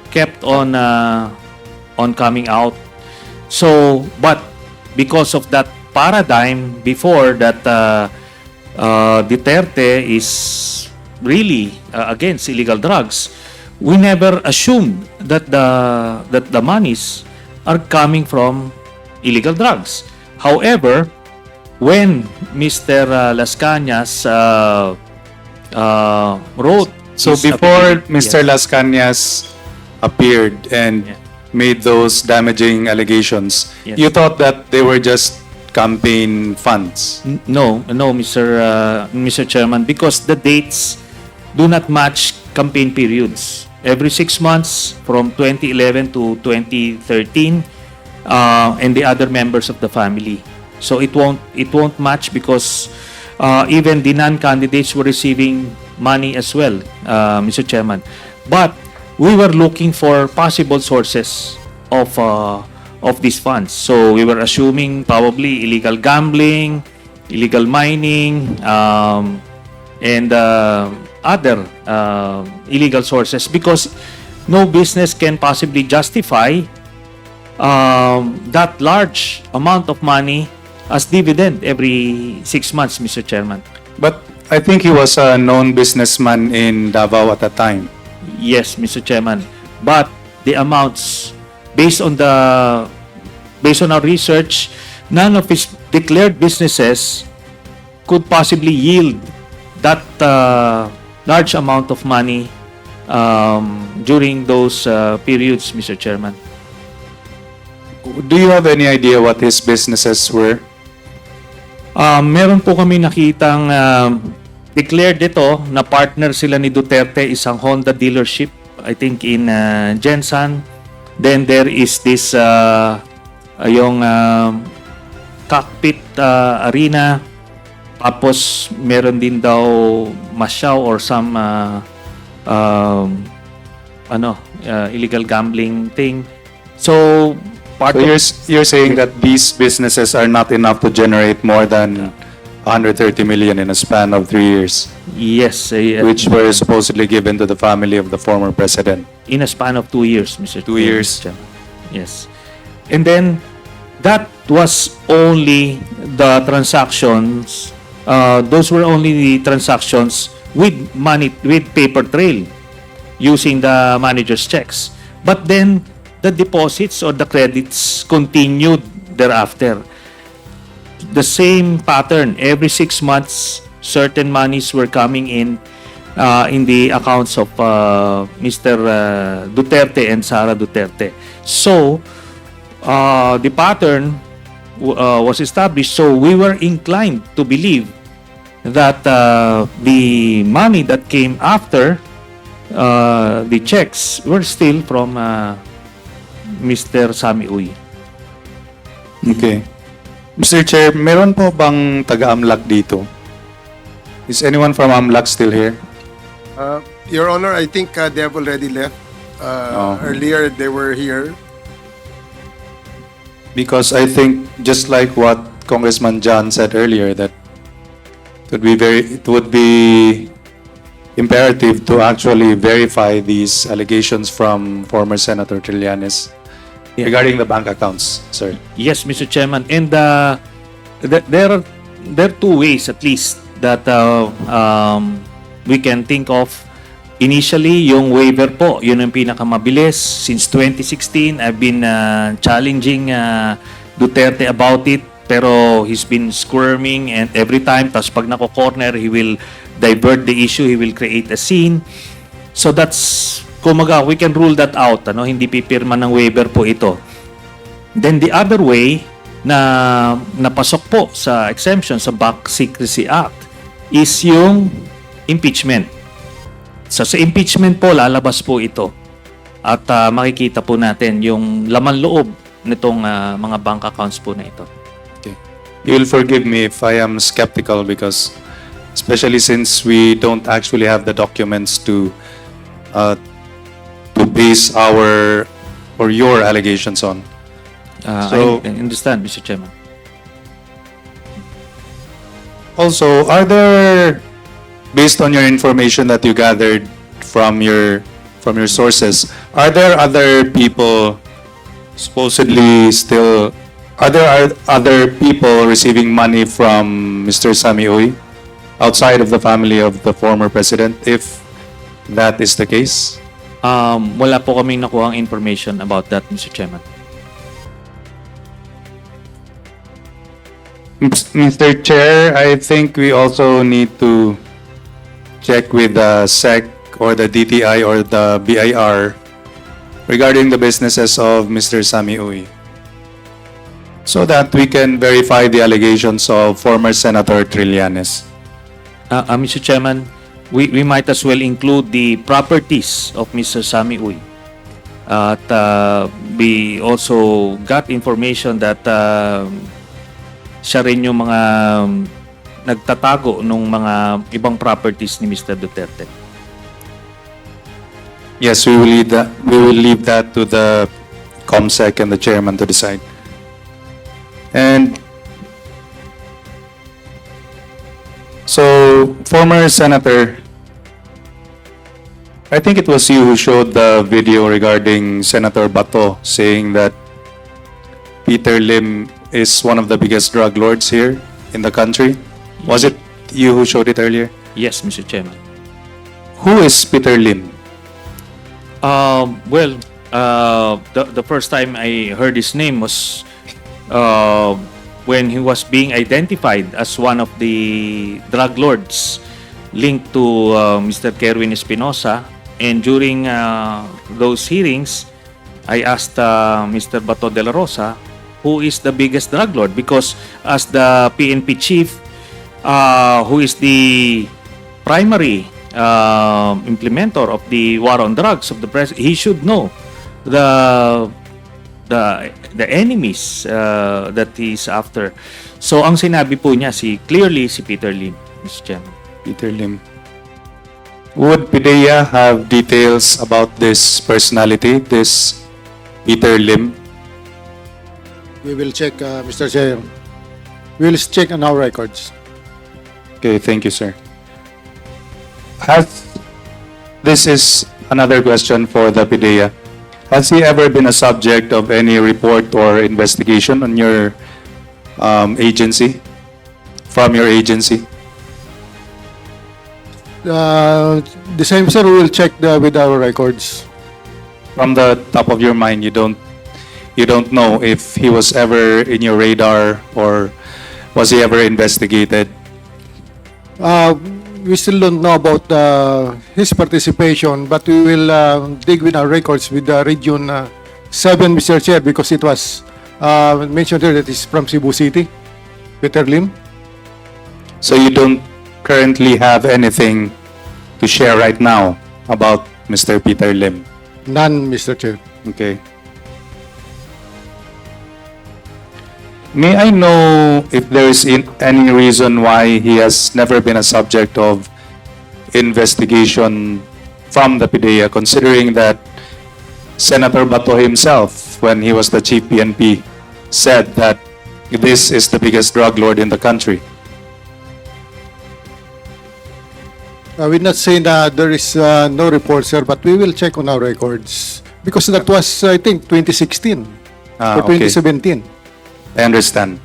kept on coming out. So, but because of that paradigm before that Duterte is really against illegal drugs, we never assumed that the monies are coming from illegal drugs. However, when Mr. Las Cañas wrote So his before affidavit. Mr. Las Cañas appeared and Yeah. made those damaging allegations, Yes. you thought that they were just campaign funds. No, Mr. Chairman, because the dates do not match campaign periods. Every 6 months from 2011 to 2013, and the other members of the family. So it won't match because even the non-candidates were receiving money as well, Mr. Chairman. But we were looking for possible sources of these funds. So we were assuming probably illegal gambling, illegal mining, and other illegal sources, because no business can possibly justify that large amount of money as dividend every 6 months, Mr. Chairman. But I think he was a known businessman in Davao at the time. Yes, Mr. Chairman. But the amounts, based on our research, none of his declared businesses could possibly yield that large amount of money during those periods, Mr. Chairman. Do you have any idea what his businesses were? Meron po kami nakitang declared ito na partner sila ni Duterte, isang Honda dealership, I think in Jensan. Then there is this yung cockpit arena. Tapos meron din daw masyaw or some illegal gambling thing. So part So of you're saying that these businesses are not enough to generate more than 130 million in a span of 3 years, yes, which were supposedly given to the family of the former president. in a span of 2 years, Mr. 2 years. Chairman. Yes. And then that was only the transactions. Those were only the transactions with money, with paper trail, using the manager's checks. But then the deposits or the credits continued thereafter. The same pattern. Every 6 months, certain monies were coming in the accounts of Mr. Duterte and Sara Duterte. So, the pattern was established. So, we were inclined to believe that the money that came after the checks were still from Mr. Sammy Uy. Okay. Mr. Chair, meron po bang taga-AMLAC dito? Is anyone from AMLAC still here? Your Honor, I think they have already left. Earlier, they were here. Because I think, just like what Congressman John said earlier, that it would be imperative to actually verify these allegations from former Senator Trillanes regarding the bank accounts, sir. Yes, Mr. Chairman. And there are two ways at least that we can think of. Initially, yung waiver po, yun ang pinakamabilis. Since 2016, I've been challenging Duterte about it, pero he's been squirming, and every time, tapos pag nako-corner, he will divert the issue, he will create a scene. So that's, kumaga, we can rule that out. Hindi pipirma ng waiver po ito. Then the other way na napasok po sa exemption sa Bank Secrecy Act is yung impeachment. So sa impeachment po, lalabas po ito. At makikita po natin yung laman loob nitong mga bank accounts po na ito. Okay. You will forgive me if I am skeptical because, especially since we don't actually have the documents to base our or your allegations on. So- I understand, Mr. Chairman. Also, are there, based on your information that you gathered from your sources, are there other people supposedly still, are there other people receiving money from Mr. Sammy Uy outside of the family of the former president, if that is the case? Wala po kaming nakuhang information about that, Mr. Chairman. Mr. Chair, I think we also need to check with the SEC or the DTI or the BIR regarding the businesses of Mr. Sami Uy, so that we can verify the allegations of former Senator Trillanes. Mr. Chairman, we might as well include the properties of Mr. Sami Uy. At we also got information that siya rin yung mga nagtatago ng mga ibang properties ni Mr. Duterte. Yes, we will leave that to the COMSEC and the chairman to decide. And so, former Senator, I think it was you who showed the video regarding Senator Bato saying that Peter Lim is one of the biggest drug lords here in the country. Was it you who showed it earlier? Yes, Mr. Chairman. Who is Peter Lim? Well, the first time I heard his name was when he was being identified as one of the drug lords linked to Mr. Kerwin Espinosa. And during those hearings, I asked Mr. Bato de la Rosa, who is the biggest drug lord? Because as the PNP chief, who is the primary implementer of the war on drugs of the president, he should know the enemies that he's after. So ang sinabi po niya clearly si Peter Lim, Mr. Chairman. Peter Lim. Would PIDEA have details about this personality, this Peter Lim? We will check, Mr. Chair. We will check on our records. Okay, thank you, sir. This is another question for the PIDEA. Has he ever been a subject of any report or investigation on your agency, from your agency? The same, sir. We will check with our records. From the top of your mind, you don't know if he was ever in your radar or was he ever investigated? We still don't know about his participation, but we will dig with our records with the Region 7, Mr. Chair, because it was mentioned here that he's from Cebu City, Peter Lim. So you don't currently have anything to share right now about Mr. Peter Lim? None, Mr. Chair. Okay. May I know if there is any reason why he has never been a subject of investigation from the PIDEA, considering that Senator Bato himself, when he was the chief PNP, said that this is the biggest drug lord in the country? We're not saying that there is no report, sir, but we will check on our records. Because that was, I think, 2016 or Okay. 2017. I understand.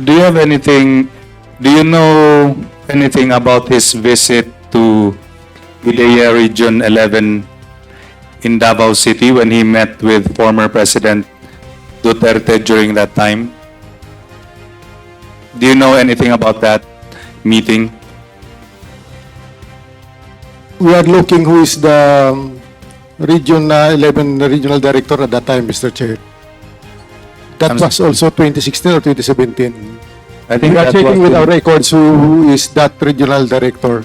Do you know anything about his visit to PIDEA Region 11 in Davao City when he met with former President Duterte during that time? Do you know anything about that meeting? We are looking who is the Region 11 regional director at that time, Mr. Chair. That was also 2016 or 2017. I think We are that checking was with our records who is that regional director.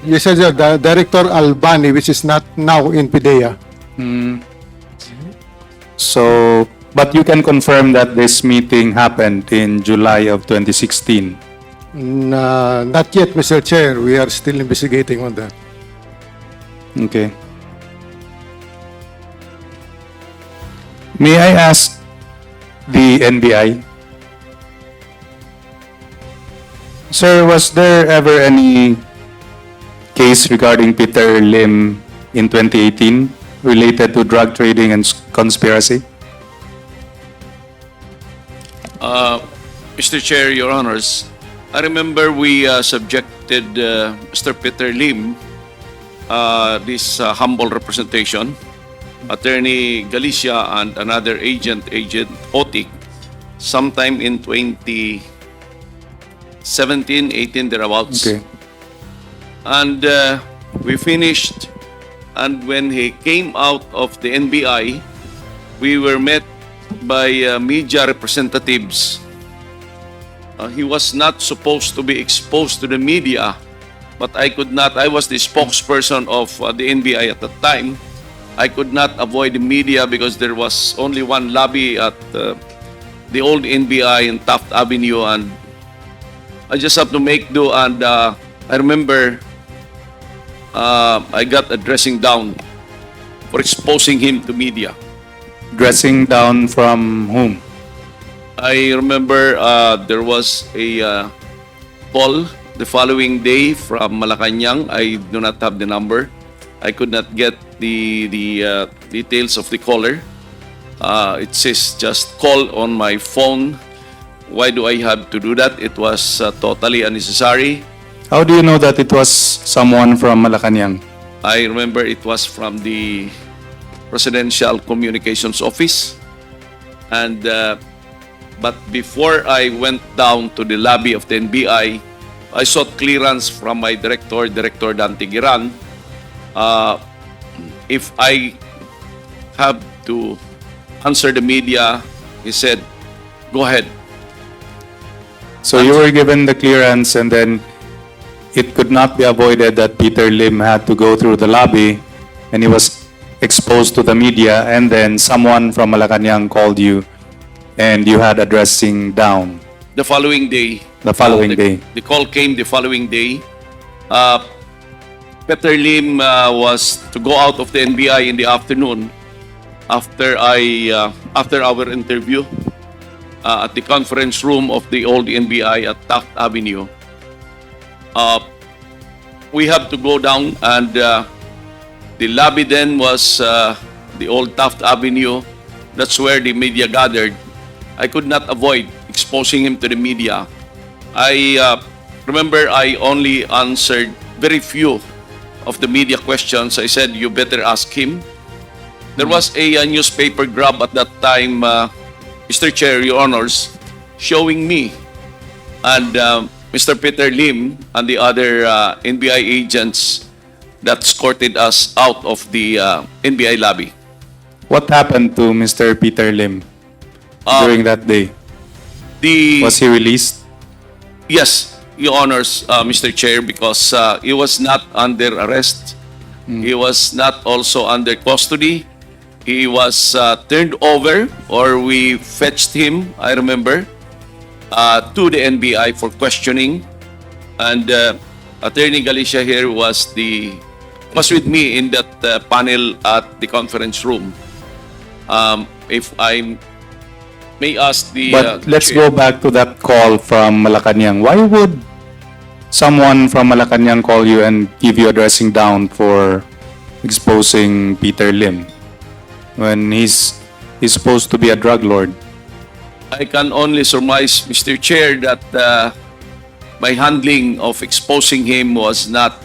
You said the Director Albani, which is not now in PIDEA. So, but you can confirm that this meeting happened in July of 2016. Not yet, Mr. Chair. We are still investigating on that. Okay. May I ask the NBI? Sir, was there ever any case regarding Peter Lim in 2018 related to drug trading and conspiracy? Mr. Chair, Your Honors, I remember we subjected Mr. Peter Lim this humble representation, Attorney Galicia and another agent Otik, sometime in 2017, 18, thereabouts. Okay. And we finished, and when he came out of the NBI, we were met by media representatives. He was not supposed to be exposed to the media, but I could not. I was the spokesperson of the NBI at that time. I could not avoid the media because there was only one lobby at the old NBI in Taft Avenue, and I just have to make do. And I remember I got a dressing down for exposing him to media. Dressing down from whom? I remember there was a call the following day from Malacanang. I do not have the number. I could not get the details of the caller. It says just call on my phone. Why do I have to do that? It was totally unnecessary. How do you know that it was someone from Malacanang? I remember it was from the Presidential Communications Office. And but before I went down to the lobby of the NBI, I sought clearance from my director, Director Dante Giran. If I have to answer the media, he said, go ahead. So you were given the clearance, and then it could not be avoided that Peter Lim had to go through the lobby, and he was exposed to the media, and then someone from Malacanang called you, and you had a dressing down. The following day. The following day. The call came the following day. Peter Lim was to go out of the NBI in the afternoon after our interview at the conference room of the old NBI at Taft Avenue. We have to go down, and the lobby then was the old Taft Avenue. That's where the media gathered. I could not avoid exposing him to the media. I remember I only answered very few of the media questions. I said, you better ask him. There was a newspaper grab at that time, Mr. Chair, Your Honors, showing me and Mr. Peter Lim and the other NBI agents that escorted us out of the NBI lobby. What happened to Mr. Peter Lim during that day? Was he released? Yes, Your Honors, Mr. Chair, because he was not under arrest. He was not also under custody. He was turned over, or we fetched him, I remember, to the NBI for questioning. And Attorney Galicia here was with me in that panel at the conference room. If I may ask the... But let's Chair. go back to that call from Malacanang. Why would someone from Malacanang call you and give you a dressing down for exposing Peter Lim when he's supposed to be a drug lord? I can only surmise, Mr. Chair, that my handling of exposing him was not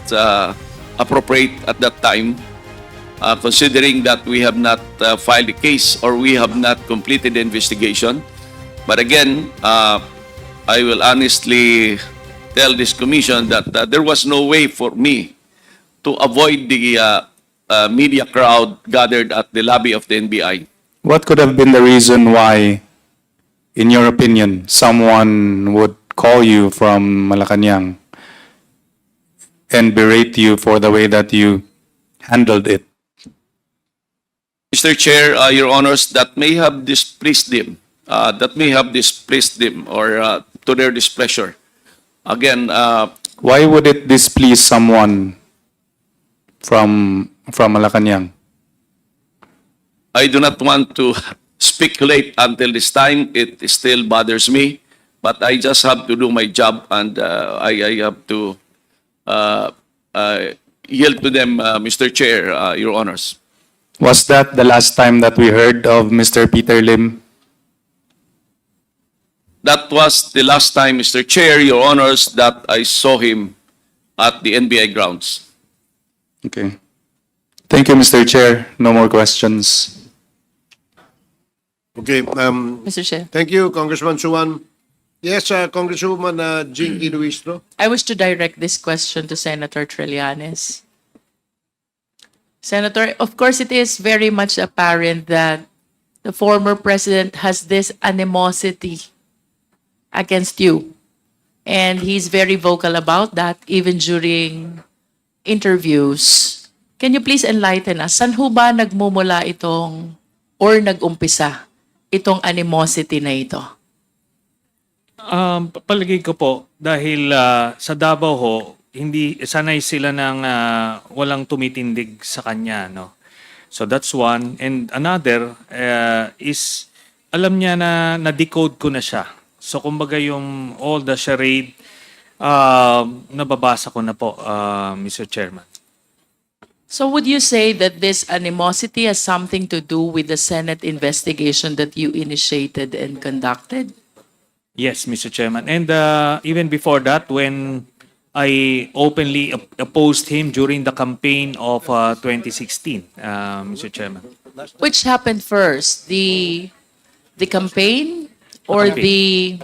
appropriate at that time, considering that we have not filed a case or we have not completed the investigation. But again, I will honestly tell this commission that there was no way for me to avoid the media crowd gathered at the lobby of the NBI. What could have been the reason why, in your opinion, someone would call you from Malacanang and berate you for the way that you handled it? Mr. Chair, Your Honors, that may have displeased them. Or to their displeasure. Again, Why would it displease someone from Malacanang? I do not want to speculate until this time. It still bothers me, but I just have to do my job, and I have to yield to them, Mr. Chair, Your Honors. Was that the last time that we heard of Mr. Peter Lim? That was the last time, Mr. Chair, Your Honors, that I saw him at the NBI grounds. Okay. Thank you, Mr. Chair. No more questions. Okay, Mr. Chair, thank you, Congressman Suwan. Yes, Congresswoman Jinky Luistro. I wish to direct this question to Senator Trillanes. Senator, of course, it is very much apparent that the former president has this animosity against you. And he's very vocal about that, even during interviews. Can you please enlighten us? Saan ho ba nagmumula itong, or nag-umpisa, itong animosity na ito? Palagay ko po, dahil sa Davao ho, hindi sanay sila ng walang tumitindig sa kanya, no? So that's one. And another is, alam niya na na-decode ko na siya. So kumbaga yung all the charade, nababasa ko na po, Mr. Chairman. So would you say that this animosity has something to do with the Senate investigation that you initiated and conducted? Yes, Mr. Chairman. And even before that, when I openly opposed him during the campaign of 2016, Mr. Chairman. Which happened first? The campaign or the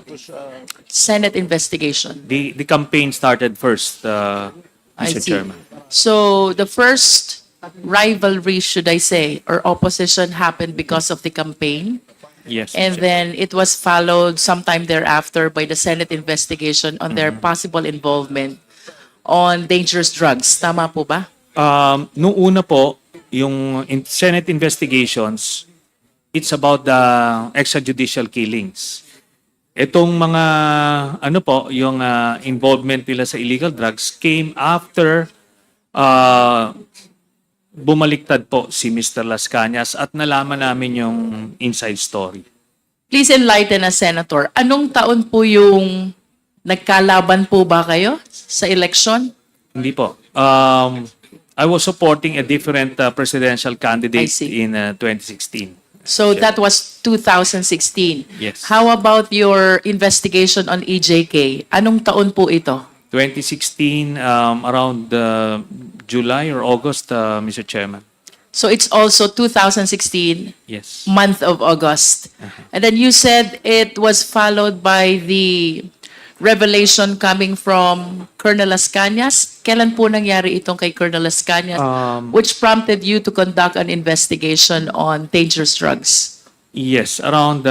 Senate investigation? The campaign started first, I Mr. see. Chairman. So the first rivalry, should I say, or opposition happened because of the campaign? Yes. And then it was followed sometime thereafter by the Senate investigation on their possible involvement on dangerous drugs. Tama po ba? Nung una po, yung Senate investigations, it's about the extrajudicial killings. Itong mga, ano po, yung involvement nila sa illegal drugs came after bumaliktad po si Mr. Las Cañas at nalaman namin yung inside story. Please enlighten us, Senator. Anong taon po yung nagkalaban po ba kayo sa election? Hindi po. I was supporting a different presidential I candidate see. in 2016. So that was 2016. Yes. How about your investigation on EJK? Anong taon po ito? 2016, around July or August, Mr. Chairman. So it's also 2016, Yes. month of August. And then you said it was followed by the revelation coming from Colonel Las Cañas. Kailan po nangyari itong kay Colonel Las Cañas, which prompted you to conduct an investigation on dangerous drugs? Yes, around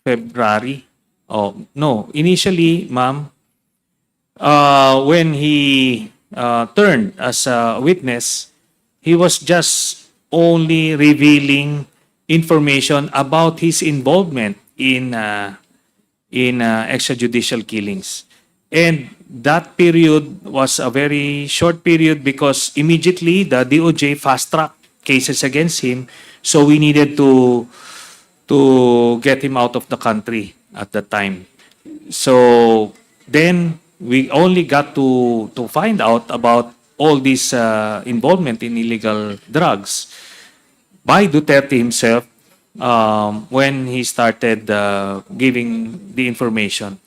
February. Oh, no. Initially, ma'am, when he turned as a witness, he was just only revealing information about his involvement in extrajudicial killings. And that period was a very short period because immediately the DOJ fast-tracked cases against him, so we needed to get him out of the country at that time. So then we only got to find out about all this involvement in illegal drugs by Duterte himself when he started giving the information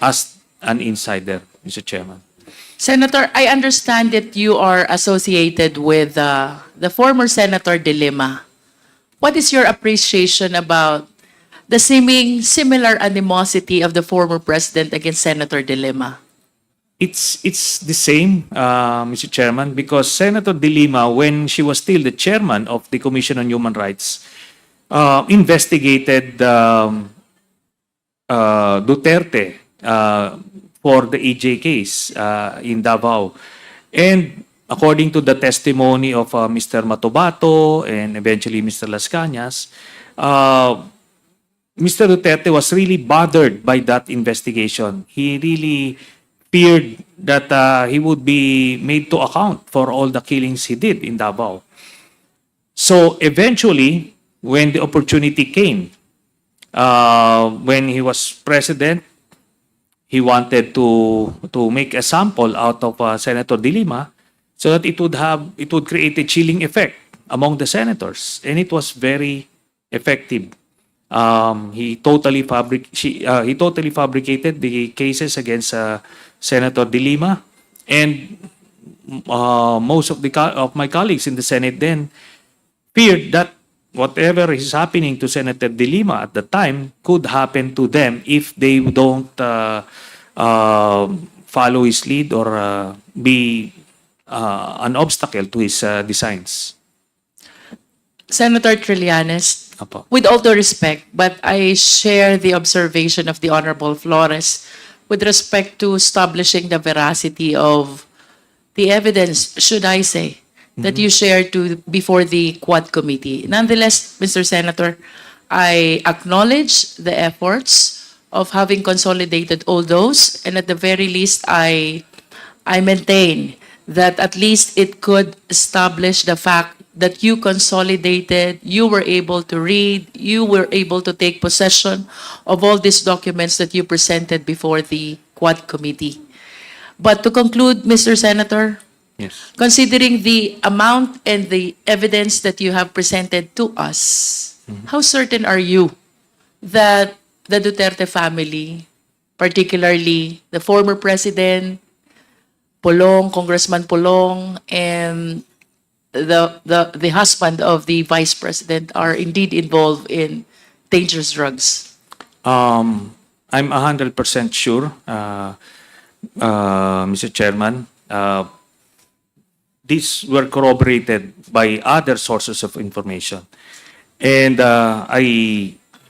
as an insider, Mr. Chairman. Senator, I understand that you are associated with the former Senator De Lima. What is your appreciation about the seeming similar animosity of the former president against Senator De Lima? It's the same, Mr. Chairman, because Senator De Lima, when she was still the chairman of the Commission on Human Rights, investigated Duterte for the EJ case in Davao. And according to the testimony of Mr. Matobato and eventually Mr. Las Cañas, Mr. Duterte was really bothered by that investigation. He really feared that he would be made to account for all the killings he did in Davao. So eventually, when the opportunity came, when he was president, he wanted to make a sample out of Senator De Lima so that it would create a chilling effect among the senators, and it was very effective. He totally fabricated the cases against Senator De Lima, and most of of my colleagues in the Senate then feared that whatever is happening to Senator De Lima at the time could happen to them if they don't follow his lead or be an obstacle to his designs. Senator Trillanes, Apo. with all due respect, but I share the observation of the Honorable Flores with respect to establishing the veracity of the evidence, should I say, that you shared before the Quad Committee. Nonetheless, Mr. Senator, I acknowledge the efforts of having consolidated all those, and at the very least, I maintain that at least it could establish the fact that you consolidated, you were able to read, you were able to take possession of all these documents that you presented before the Quad Committee. But to conclude, Mr. Senator, Yes. considering the amount and the evidence that you have presented to us, how certain are you that the Duterte family, particularly the former president, Pulong, Congressman Pulong, and the husband of the vice president are indeed involved in dangerous drugs? I'm 100% sure, Mr. Chairman. These were corroborated by other sources of information. And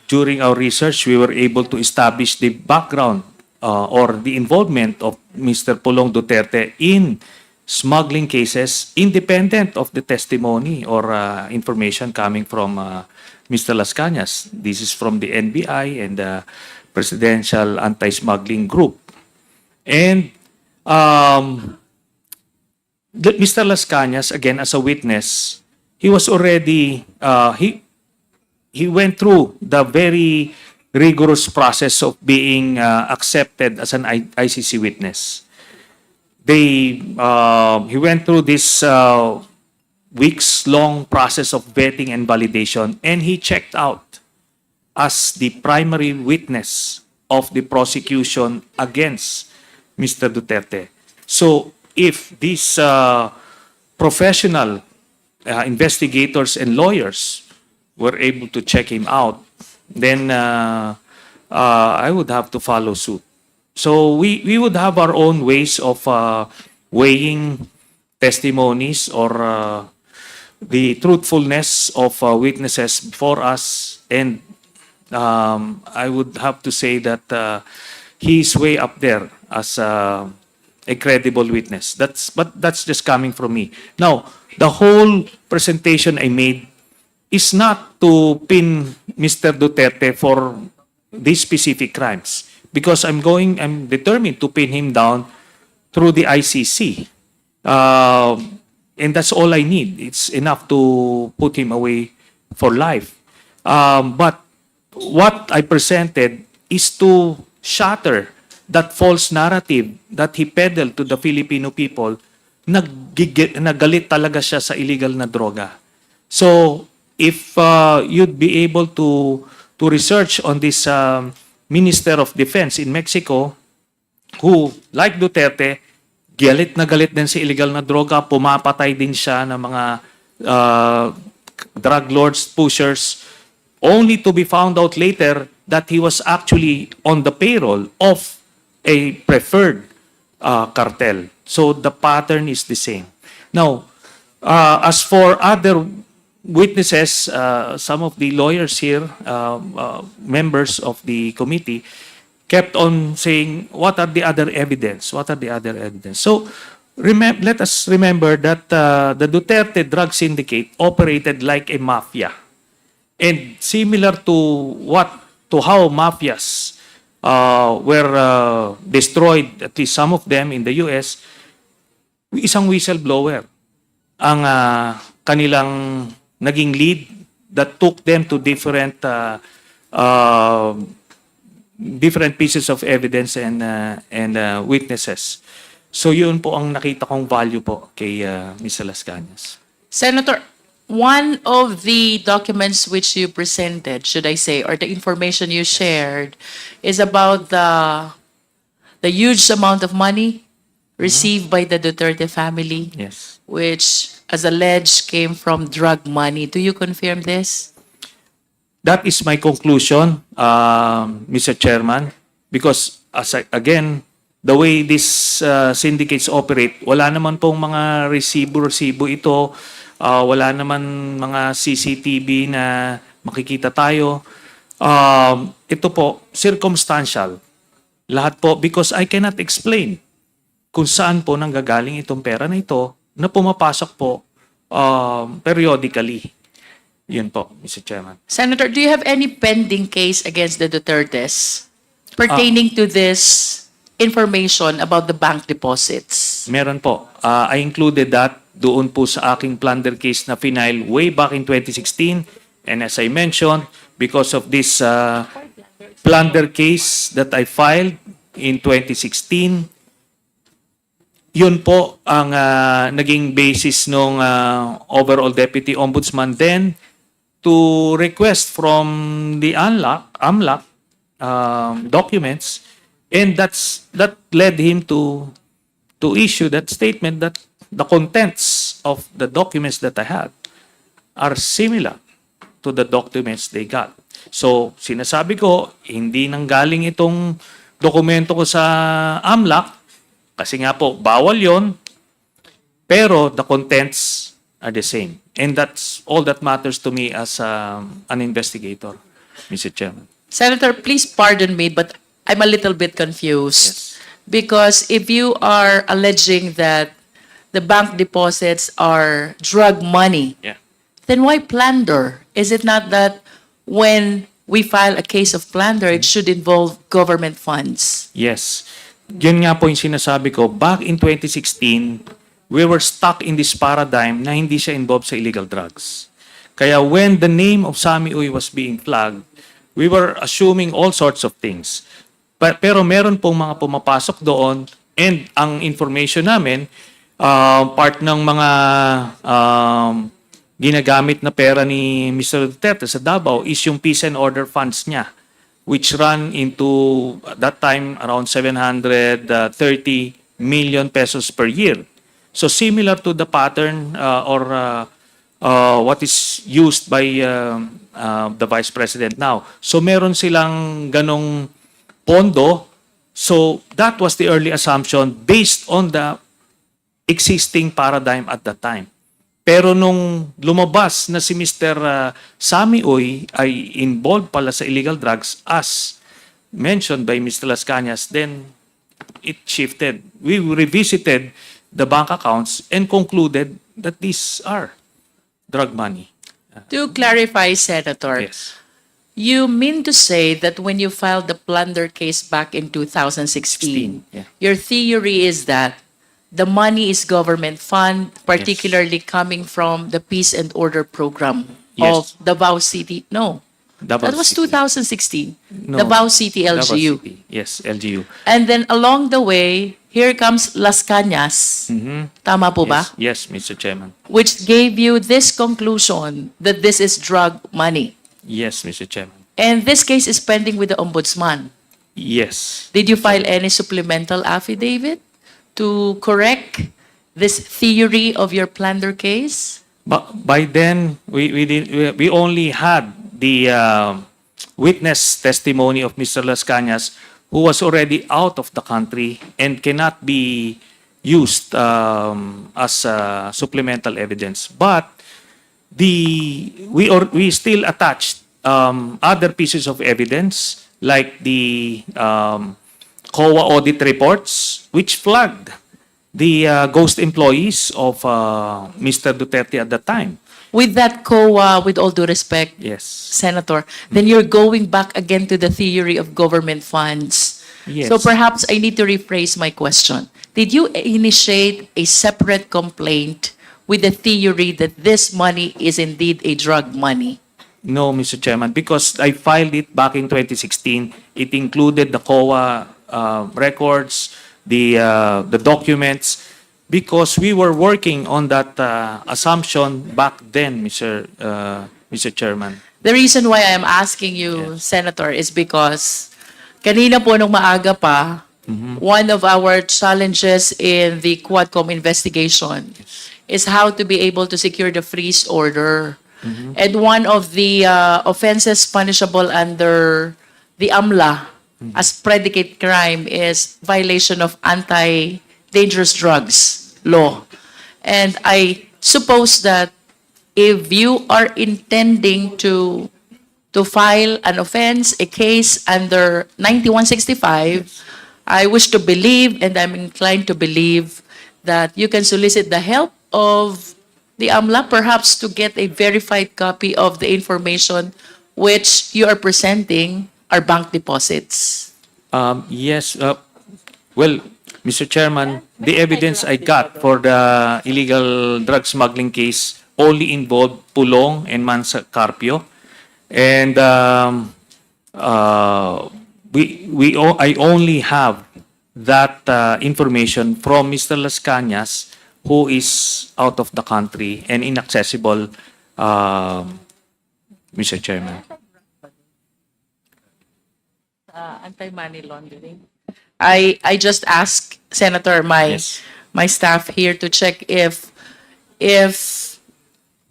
during our research, we were able to establish the background or the involvement of Mr. Pulong Duterte in smuggling cases independent of the testimony or information coming from Mr. Las Cañas. This is from the NBI and the Presidential Anti-Smuggling Group. And Mr. Las Cañas, again, as a witness, he was already, he went through the very rigorous process of being accepted as an ICC witness. He went through this weeks-long process of vetting and validation, and he checked out as the primary witness of the prosecution against Mr. Duterte. So, if these professional investigators and lawyers were able to check him out, then I would have to follow suit. So we would have our own ways of weighing testimonies or the truthfulness of witnesses before us, and I would have to say that he's way up there as a credible witness. But that's just coming from me. Now, the whole presentation I made is not to pin Mr. Duterte for these specific crimes, because I'm determined to pin him down through the ICC. And that's all I need. It's enough to put him away for life. But what I presented is to shatter that false narrative that he peddled to the Filipino people. Nagalit talaga siya sa illegal na droga. So, if you'd be able to research on this Minister of Defense in Mexico, who, like Duterte, galit na galit din sa illegal na droga, pumapatay din siya ng mga drug lords, pushers, only to be found out later that he was actually on the payroll of a preferred cartel. So the pattern is the same. Now, as for other witnesses, some of the lawyers here, members of the committee, kept on saying, what are the other evidence? What are the other evidence? So let us remember that the Duterte drug syndicate operated like a mafia. And similar to how mafias were destroyed, at least some of them in the US, isang whistleblower ang kanilang naging lead that took them to different pieces of evidence and witnesses. So yun po ang nakita kong value po kay Mr. Las Cañas. Senator, one of the documents which you presented, should I say, or the information you shared, is about the huge amount of money received by the Duterte family, Yes. which, as alleged, came from drug money. Do you confirm this? That is my conclusion, Mr. Chairman, because again, the way these syndicates operate, wala naman pong mga resibo ito, wala naman mga CCTV na makikita tayo. Ito po, circumstantial. Lahat po, because I cannot explain kung saan po nanggagaling itong pera na ito na pumapasok po periodically. Yun po, Mr. Chairman. Senator, do you have any pending case against the Dutertes pertaining to this information about the bank deposits? Meron po. I included that doon po sa aking plunder case na final way back in 2016. And as I mentioned, because of this plunder case that I filed in 2016, yun po ang naging basis ng overall Deputy Ombudsman then to request from the AMLAC documents, and that led him to issue that statement that the contents of the documents that I had are similar to the documents they got. So, sinasabi ko, hindi nanggaling itong dokumento ko sa AMLAC kasi nga po, bawal yon, pero the contents are the same. And that's all that matters to me as an investigator, Mr. Chairman. Senator, please pardon me, but I'm a little bit confused. Yes. Because if you are alleging that the bank deposits are drug money, Yeah. then why plunder? Is it not that when we file a case of plunder, it should involve government funds? Yes. Yun nga po yung sinasabi ko. Back in 2016, we were stuck in this paradigm na hindi siya involved sa illegal drugs. Kaya when the name of Sami Uy was being flagged, we were assuming all sorts of things. Pero meron pong mga pumapasok doon, and ang information namin, part ng mga ginagamit na pera ni Mr. Duterte sa Davao is yung peace and order funds niya, which run into, at that time, around 730 million pesos per year. So similar to the pattern or what is used by the Vice President now. So meron silang ganong pondo. So that was the early assumption based on the existing paradigm at that time. Pero nung lumabas na si Mr. Sami Uy ay involved pala sa illegal drugs as mentioned by Mr. Las Cañas, then it shifted. We revisited the bank accounts and concluded that these are drug money. To clarify, Senator, Yes. you mean to say that when you filed the plunder case back in 2016, Yeah. your theory is that the money is government fund, particularly coming from the Peace and Order Program of Yes. Davao City? No, Davao that was City. 2016. No. Davao City Davao LGU. City. Yes, LGU. And then along the way, here comes Las Cañas. Tama po ba? Yes, Mr. Chairman. Which gave you this conclusion that this is drug money. Yes, Mr. Chairman. And this case is pending with the Ombudsman. Yes. Did you file any supplemental affidavit to correct this theory of your plunder case? But by then, we only had the witness testimony of Mr. Las Cañas, who was already out of the country and cannot be used as supplemental evidence. But we still attached other pieces of evidence like the COA audit reports, which flagged the ghost employees of Mr. Duterte at the time. With that COA, with all due respect, Yes. Senator, then you're going back again to the theory of government funds. Yes. So perhaps I need to rephrase my question. Did you initiate a separate complaint with the theory that this money is indeed a drug money? No, Mr. Chairman, because I filed it back in 2016. It included the COA records, the documents, because we were working on that assumption back then, Mr. Chairman. The reason why I'm asking you, Senator, is because kanina po nung maaga pa, One of our challenges in the Quadcom investigation is how to be able to secure the freeze order. And one of the offenses punishable under the AMLA as predicate crime is violation of anti-dangerous drugs law. And I suppose that if you are intending to file an offense, a case under 9165, I wish to believe, and I'm inclined to believe, that you can solicit the help of the AMLA, perhaps to get a verified copy of the information which you are presenting are bank deposits. Yes. Well, Mr. Chairman, the evidence I got for the illegal drug smuggling case only involved Pulong and Mansa Carpio. And I only have that information from Mr. Las Cañas, who is out of the country and inaccessible, Mr. Chairman. Anti-money laundering. I just asked Senator my staff here to check if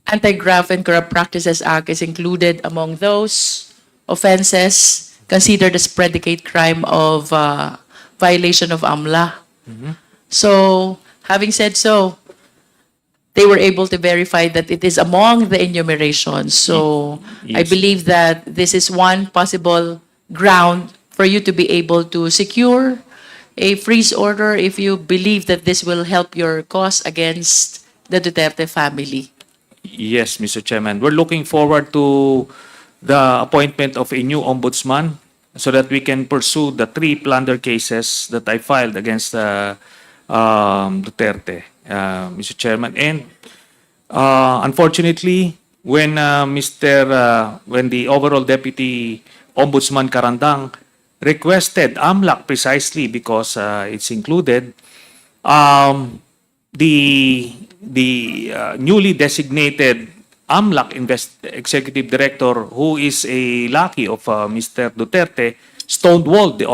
Anti-Graft and Corrupt Practices Act is included among those offenses considered as predicate crime of violation of AMLA. So, having said so, they were able to verify that it is among the enumeration. So, I Yes. believe that this is one possible ground for you to be able to secure a freeze order if you believe that this will help your cause against the Duterte family. Yes, Mr. Chairman. We're looking forward to the appointment of a new ombudsman so that we can pursue the 3 plunder cases that I filed against Duterte, Mr. Chairman. And unfortunately, when when the overall Deputy Ombudsman Karandang requested AMLAC precisely because it's included, the newly designated AMLAC Executive Director, who is a lackey of Mr. Duterte, stonewalled the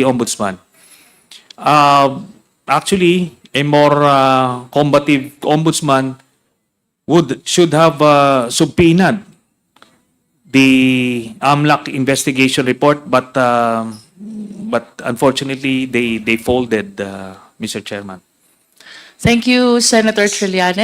Ombudsman. Actually, a more combative Ombudsman should have subpoenaed the AMLAC investigation report, but unfortunately they folded, Mr. Chairman. Thank you, Senator Trillanes.